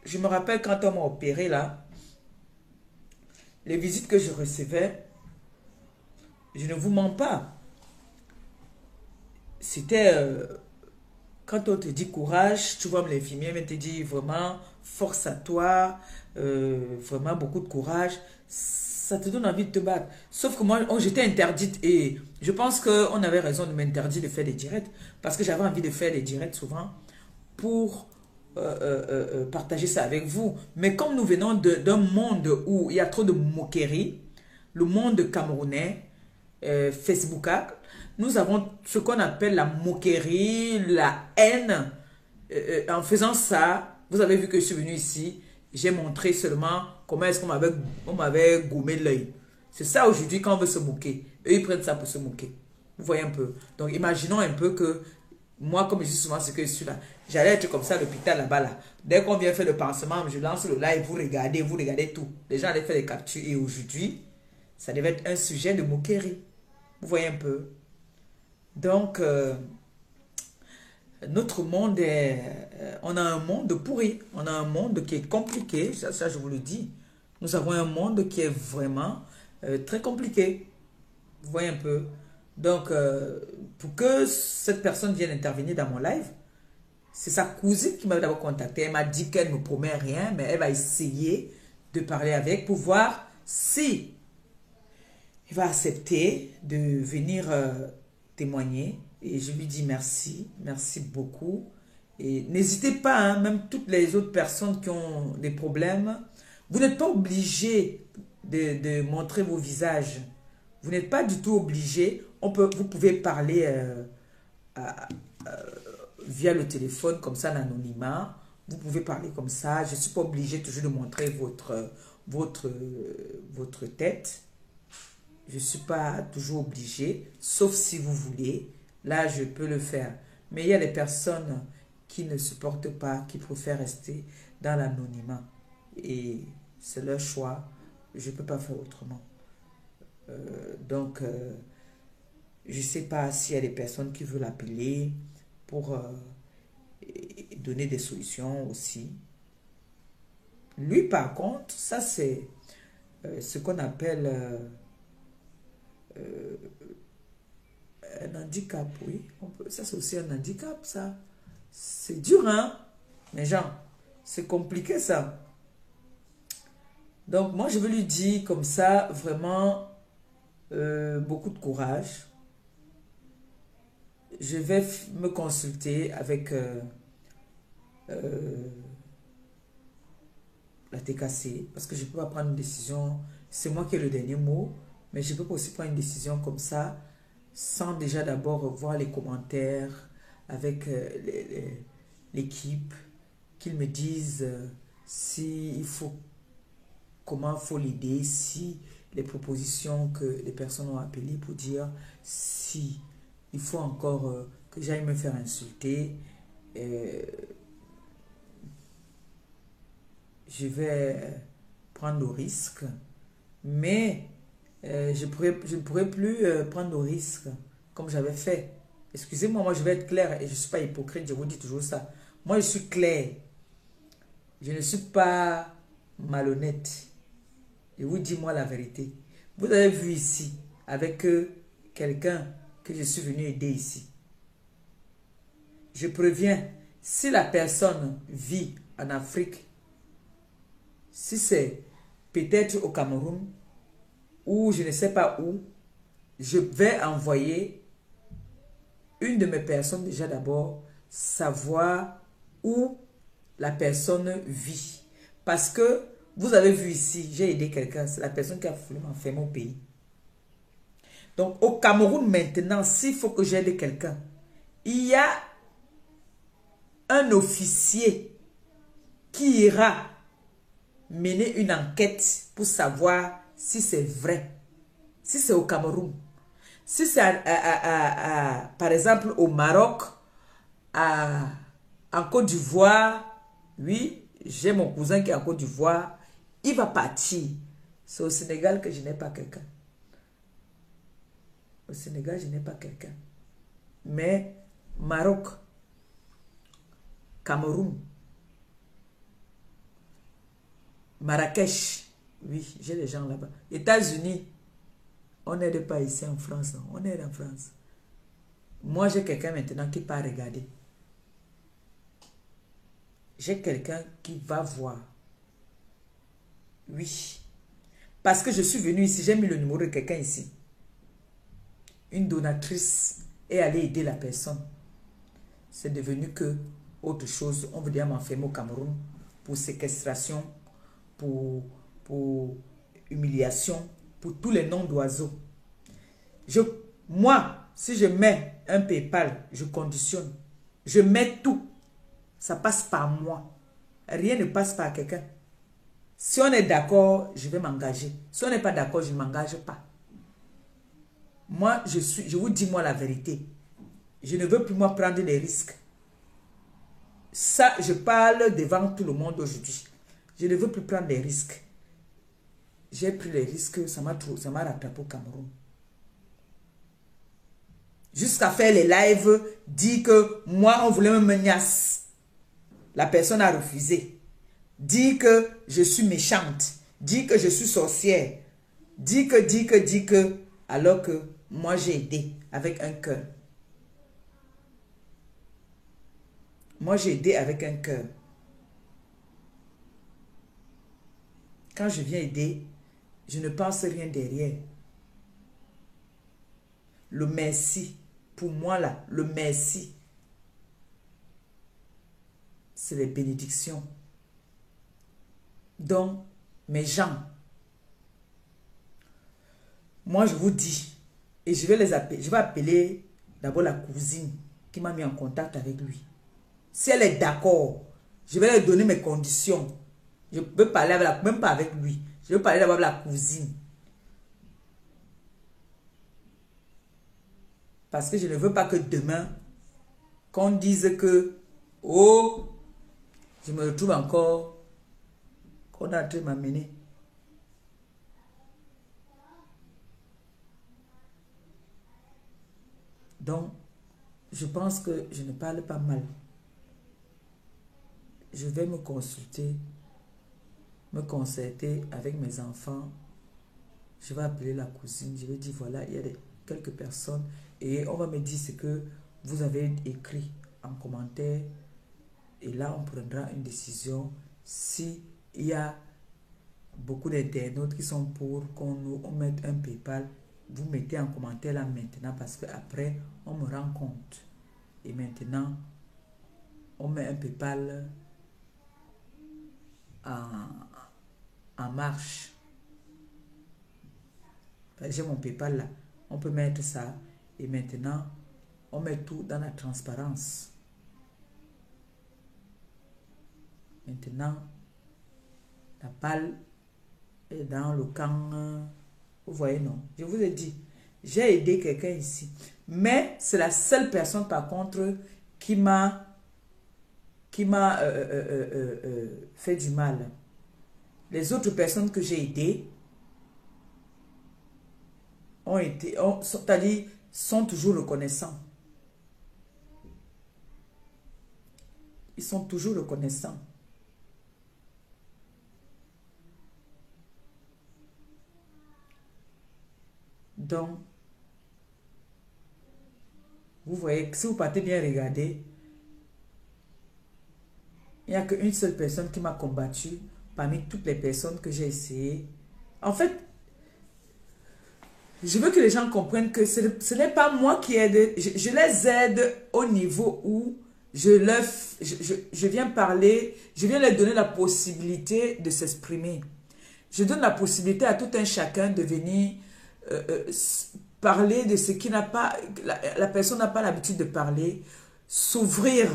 je me rappelle quand on m'a opéré là, les visites que je recevais, je ne vous mens pas. C'était, quand on te dit courage, tu vois, l'infirmière te dit vraiment force à toi, vraiment beaucoup de courage, ça te donne envie de te battre. Sauf que moi, j'étais interdite et je pense qu'on avait raison de m'interdire de faire des directs parce que j'avais envie de faire des directs souvent pour partager ça avec vous. Mais comme nous venons d'un monde où il y a trop de moqueries, le monde camerounais, Facebookable, nous avons ce qu'on appelle la moquerie, la haine. En faisant ça, vous avez vu que je suis venu ici, j'ai montré seulement comment est-ce qu'on m'avait gommé l'œil. C'est ça aujourd'hui quand on veut se moquer. Eux, ils prennent ça pour se moquer. Vous voyez un peu. Donc, imaginons un peu que moi, comme je dis souvent ce que je suis là, j'allais être comme ça à l'hôpital là-bas. Là. Dès qu'on vient faire le pansement, je lance le live, vous regardez tout. Les gens allaient faire des captures et aujourd'hui, ça devait être un sujet de moquerie. Vous voyez un peu. Donc, notre monde est... on a un monde pourri. On a un monde qui est compliqué. Ça, je vous le dis. Nous avons un monde qui est vraiment très compliqué. Vous voyez un peu. Donc, pour que cette personne vienne intervenir dans mon live, c'est sa cousine qui m'a d'abord contacté. Elle m'a dit qu'elle ne me promet rien, mais elle va essayer de parler avec pour voir si il va accepter de venir témoigner. Et je lui dis merci, merci beaucoup. Et n'hésitez pas, hein, même toutes les autres personnes qui ont des problèmes, vous n'êtes pas obligé de montrer vos visages. Vous n'êtes pas du tout obligé. Vous pouvez parler via le téléphone, comme ça, l'anonymat. Vous pouvez parler comme ça. Je ne suis pas obligé toujours de montrer votre tête. Je ne suis pas toujours obligé, sauf si vous voulez. Là, je peux le faire. Mais il y a des personnes qui ne supportent pas, qui préfèrent rester dans l'anonymat. Et c'est leur choix. Je ne peux pas faire autrement. Donc, je ne sais pas s'il y a des personnes qui veulent appeler pour donner des solutions aussi. Lui, par contre, ça c'est ce qu'on appelle un handicap, oui. Ça c'est aussi un handicap, ça. C'est dur, hein? Mais genre, c'est compliqué, ça. Donc, moi, je veux lui dire comme ça, vraiment, beaucoup de courage. Je vais me consulter avec la TKC, parce que je ne peux pas prendre une décision. C'est moi qui ai le dernier mot, mais je peux aussi prendre une décision comme ça, sans déjà d'abord voir les commentaires avec l'équipe, qu'ils me disent si il faut, comment il faut l'aider, si les propositions que les personnes ont appelées pour dire si il faut encore que j'aille me faire insulter. Je vais prendre le risque, mais je ne pourrais plus prendre le risque comme j'avais fait. Excusez-moi, moi je vais être claire et je ne suis pas hypocrite, je vous dis toujours ça. Moi je suis claire, je ne suis pas malhonnête. Je vous dis moi la vérité. Vous avez vu ici avec quelqu'un que je suis venu aider ici. Je préviens, si la personne vit en Afrique, si c'est peut-être au Cameroun ou je ne sais pas où, je vais envoyer une de mes personnes déjà d'abord savoir où la personne vit. Parce que vous avez vu ici, j'ai aidé quelqu'un, c'est la personne qui a voulu m'enfermer au pays. Donc au Cameroun maintenant, s'il faut que j'aide quelqu'un, il y a un officier qui ira mener une enquête pour savoir si c'est vrai. Si c'est au Cameroun. Si c'est par exemple au Maroc, en Côte d'Ivoire, oui, j'ai mon cousin qui est en Côte d'Ivoire, il va partir. C'est au Sénégal que je n'ai pas quelqu'un. Au Sénégal, je n'ai pas quelqu'un. Mais Maroc, Cameroun, Marrakech, oui, j'ai des gens là-bas. États-Unis, on n'aide pas ici en France, non. On aide en France. Moi, j'ai quelqu'un maintenant qui part regarder. J'ai quelqu'un qui va voir. Oui. Parce que je suis venu ici, j'ai mis le numéro de quelqu'un ici. Une donatrice est allée aider la personne. C'est devenu que autre chose. On veut dire m'enfermer au Cameroun pour séquestration, pour humiliation, pour tous les noms d'oiseaux. Moi, si je mets un PayPal, je conditionne. Je mets tout. Ça passe par moi. Rien ne passe par quelqu'un. Si on est d'accord, je vais m'engager. Si on n'est pas d'accord, je ne m'engage pas. Moi, je vous dis moi la vérité. Je ne veux plus moi prendre des risques. Ça, je parle devant tout le monde aujourd'hui. Je ne veux plus prendre des risques. J'ai pris les risques, ça m'a rattrapé au Cameroun. Jusqu'à faire les lives, dire que moi, on voulait me menacer. La personne a refusé. Dire que je suis méchante. Dire que je suis sorcière. Dire que, alors que moi, j'ai aidé avec un cœur. Moi, j'ai aidé avec un cœur. Quand je viens aider, je ne pense rien derrière. Le merci, pour moi là, le merci, c'est les bénédictions. Donc, mes gens, moi je vous dis, et je vais les appeler, je vais appeler d'abord la cousine qui m'a mis en contact avec lui. Si elle est d'accord, je vais lui donner mes conditions. Je peux parler avec la, même pas avec lui. Je vais parler d'abord avec la cousine. Parce que je ne veux pas que demain, qu'on dise que, oh, je me retrouve encore, qu'on a en train de m'amener. Donc, je pense que je ne parle pas mal. Je vais me consulter, me concerter avec mes enfants. Je vais appeler la cousine. Je vais dire, voilà, il y a quelques personnes. Et on va me dire ce que vous avez écrit en commentaire. Et là, on prendra une décision. Si il y a beaucoup d'internautes qui sont pour qu'on mette un PayPal, vous mettez en commentaire là maintenant parce que après on me rend compte. Et maintenant, on met un PayPal en marche. J'ai mon PayPal là. On peut mettre ça. Et maintenant, on met tout dans la transparence. Maintenant, la balle est dans le camp. Vous voyez, non? Je vous ai dit, j'ai aidé quelqu'un ici. Mais c'est la seule personne, par contre, qui m'a fait du mal. Les autres personnes que j'ai aidées sont toujours reconnaissants. Ils sont toujours reconnaissants. Donc, vous voyez que si vous partez bien regarder, il n'y a qu'une seule personne qui m'a combattu parmi toutes les personnes que j'ai essayé. En fait, je veux que les gens comprennent que ce n'est pas moi qui aide. Je les aide au niveau où je viens parler, je viens leur donner la possibilité de s'exprimer. Je donne la possibilité à tout un chacun de venir parler de ce qui n'a pas, la personne n'a pas l'habitude de parler, s'ouvrir.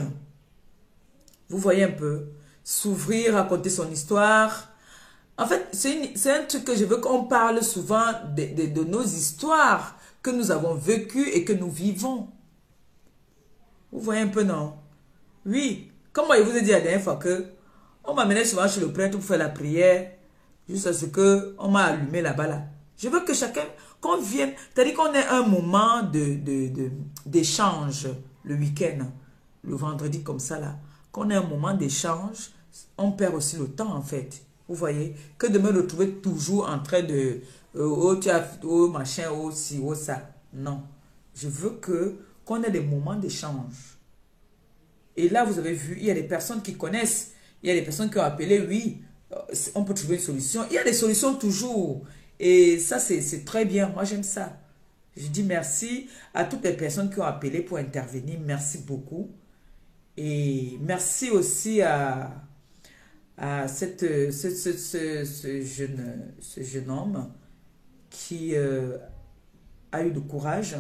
Vous voyez un peu, s'ouvrir, raconter son histoire. En fait, c'est un truc que je veux qu'on parle souvent de nos histoires que nous avons vécues et que nous vivons. Vous voyez un peu, non? Oui, comme moi je vous ai dit la dernière fois que on m'amenait souvent chez le prêtre pour faire la prière, juste à ce qu'on m'a allumé là-bas là. Je veux que chacun, qu'on vienne, c'est-à-dire qu'on ait un moment d'échange le week-end, le vendredi comme ça là, qu'on ait un moment d'échange, on perd aussi le temps en fait. Vous voyez, que de me retrouver toujours en train de oh tu as oh machin, oh ci, oh ça. Non, je veux qu'on ait des moments d'échange. Et là, vous avez vu, il y a des personnes qui connaissent, il y a des personnes qui ont appelé, oui, on peut trouver une solution. Il y a des solutions toujours. Et ça, c'est très bien. Moi, j'aime ça. Je dis merci à toutes les personnes qui ont appelé pour intervenir. Merci beaucoup. Et merci aussi à ce jeune homme qui a eu du courage.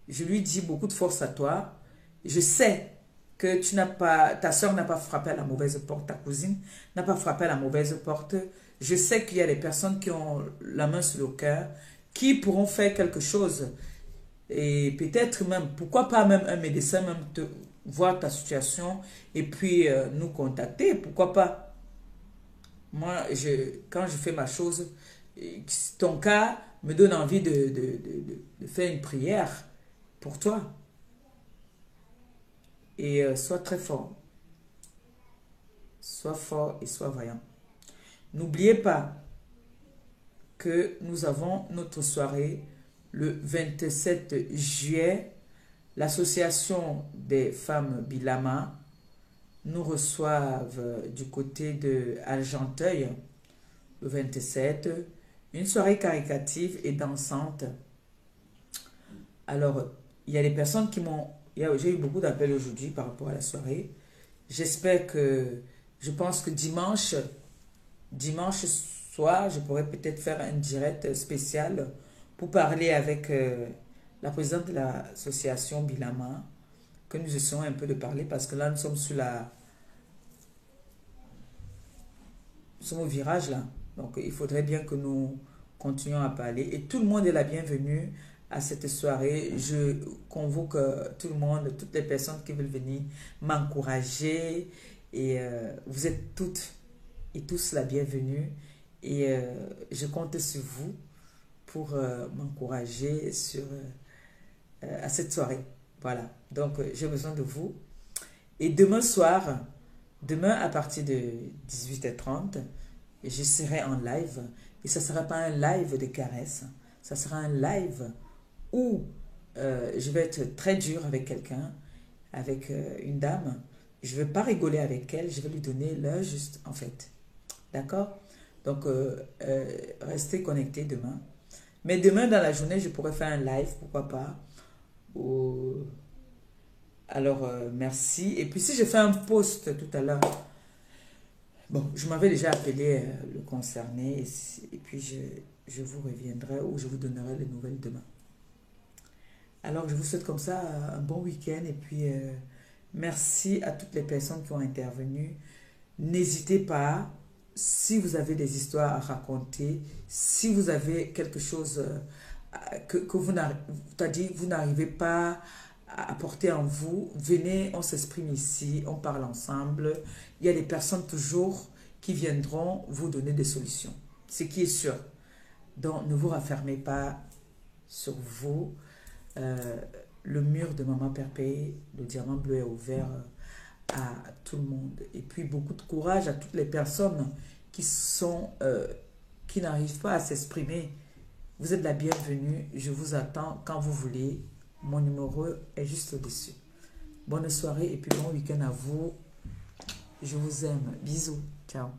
Je lui dis beaucoup de force à toi. Je sais que ta soeur n'a pas frappé à la mauvaise porte, ta cousine n'a pas frappé à la mauvaise porte. Je sais qu'il y a des personnes qui ont la main sur le cœur, qui pourront faire quelque chose. Et peut-être même, pourquoi pas même un médecin, même voir ta situation et puis nous contacter, pourquoi pas. Moi, quand je fais ma chose, ton cas me donne envie de faire une prière pour toi. Et sois très fort. Sois fort et sois vaillant. N'oubliez pas que nous avons notre soirée le 27 juillet. L'association des femmes Bilama nous reçoivent du côté de Argenteuil le 27. Une soirée caritative et dansante. Alors, il y a des personnes qui m'ont... J'ai eu beaucoup d'appels aujourd'hui par rapport à la soirée. J'espère que... Je pense que dimanche soir, je pourrais peut-être faire un direct spécial pour parler avec la présidente de l'association Bilama, que nous essayons un peu de parler parce que là, nous sommes nous sommes au virage là. Donc, il faudrait bien que nous continuions à parler. Et tout le monde est la bienvenue à cette soirée. Je convoque tout le monde, toutes les personnes qui veulent venir m'encourager. Et vous êtes toutes et tous la bienvenue. Et je compte sur vous pour m'encourager sur à cette soirée. Voilà, donc j'ai besoin de vous. Et demain soir, demain à partir de 18h30, je serai en live. Et ça ne sera pas un live de caresses. Ça sera un live où je vais être très dur avec quelqu'un, avec une dame. Je ne vais pas rigoler avec elle, je vais lui donner l'heure juste, en fait. D'accord? Donc, restez connectés demain. Mais demain, dans la journée, je pourrais faire un live, pourquoi pas. Alors, merci. Et puis, si je fais un post tout à l'heure, bon, je m'avais déjà appelé le concerné. Et puis, je vous reviendrai ou je vous donnerai les nouvelles demain. Alors, je vous souhaite comme ça un bon week-end. Et puis, merci à toutes les personnes qui ont intervenu. N'hésitez pas, si vous avez des histoires à raconter, si vous avez quelque chose que vous n'arrivez pas à porter en vous, venez, on s'exprime ici, on parle ensemble. Il y a des personnes toujours qui viendront vous donner des solutions. Ce qui est sûr. Donc, ne vous raffermez pas sur vous. Le mur de Maman Perpé, le diamant bleu est ouvert à tout le monde. Et puis, beaucoup de courage à toutes les personnes qui n'arrivent pas à s'exprimer. Vous êtes la bienvenue. Je vous attends quand vous voulez. Mon numéro est juste au-dessus. Bonne soirée et puis bon week-end à vous. Je vous aime. Bisous. Ciao.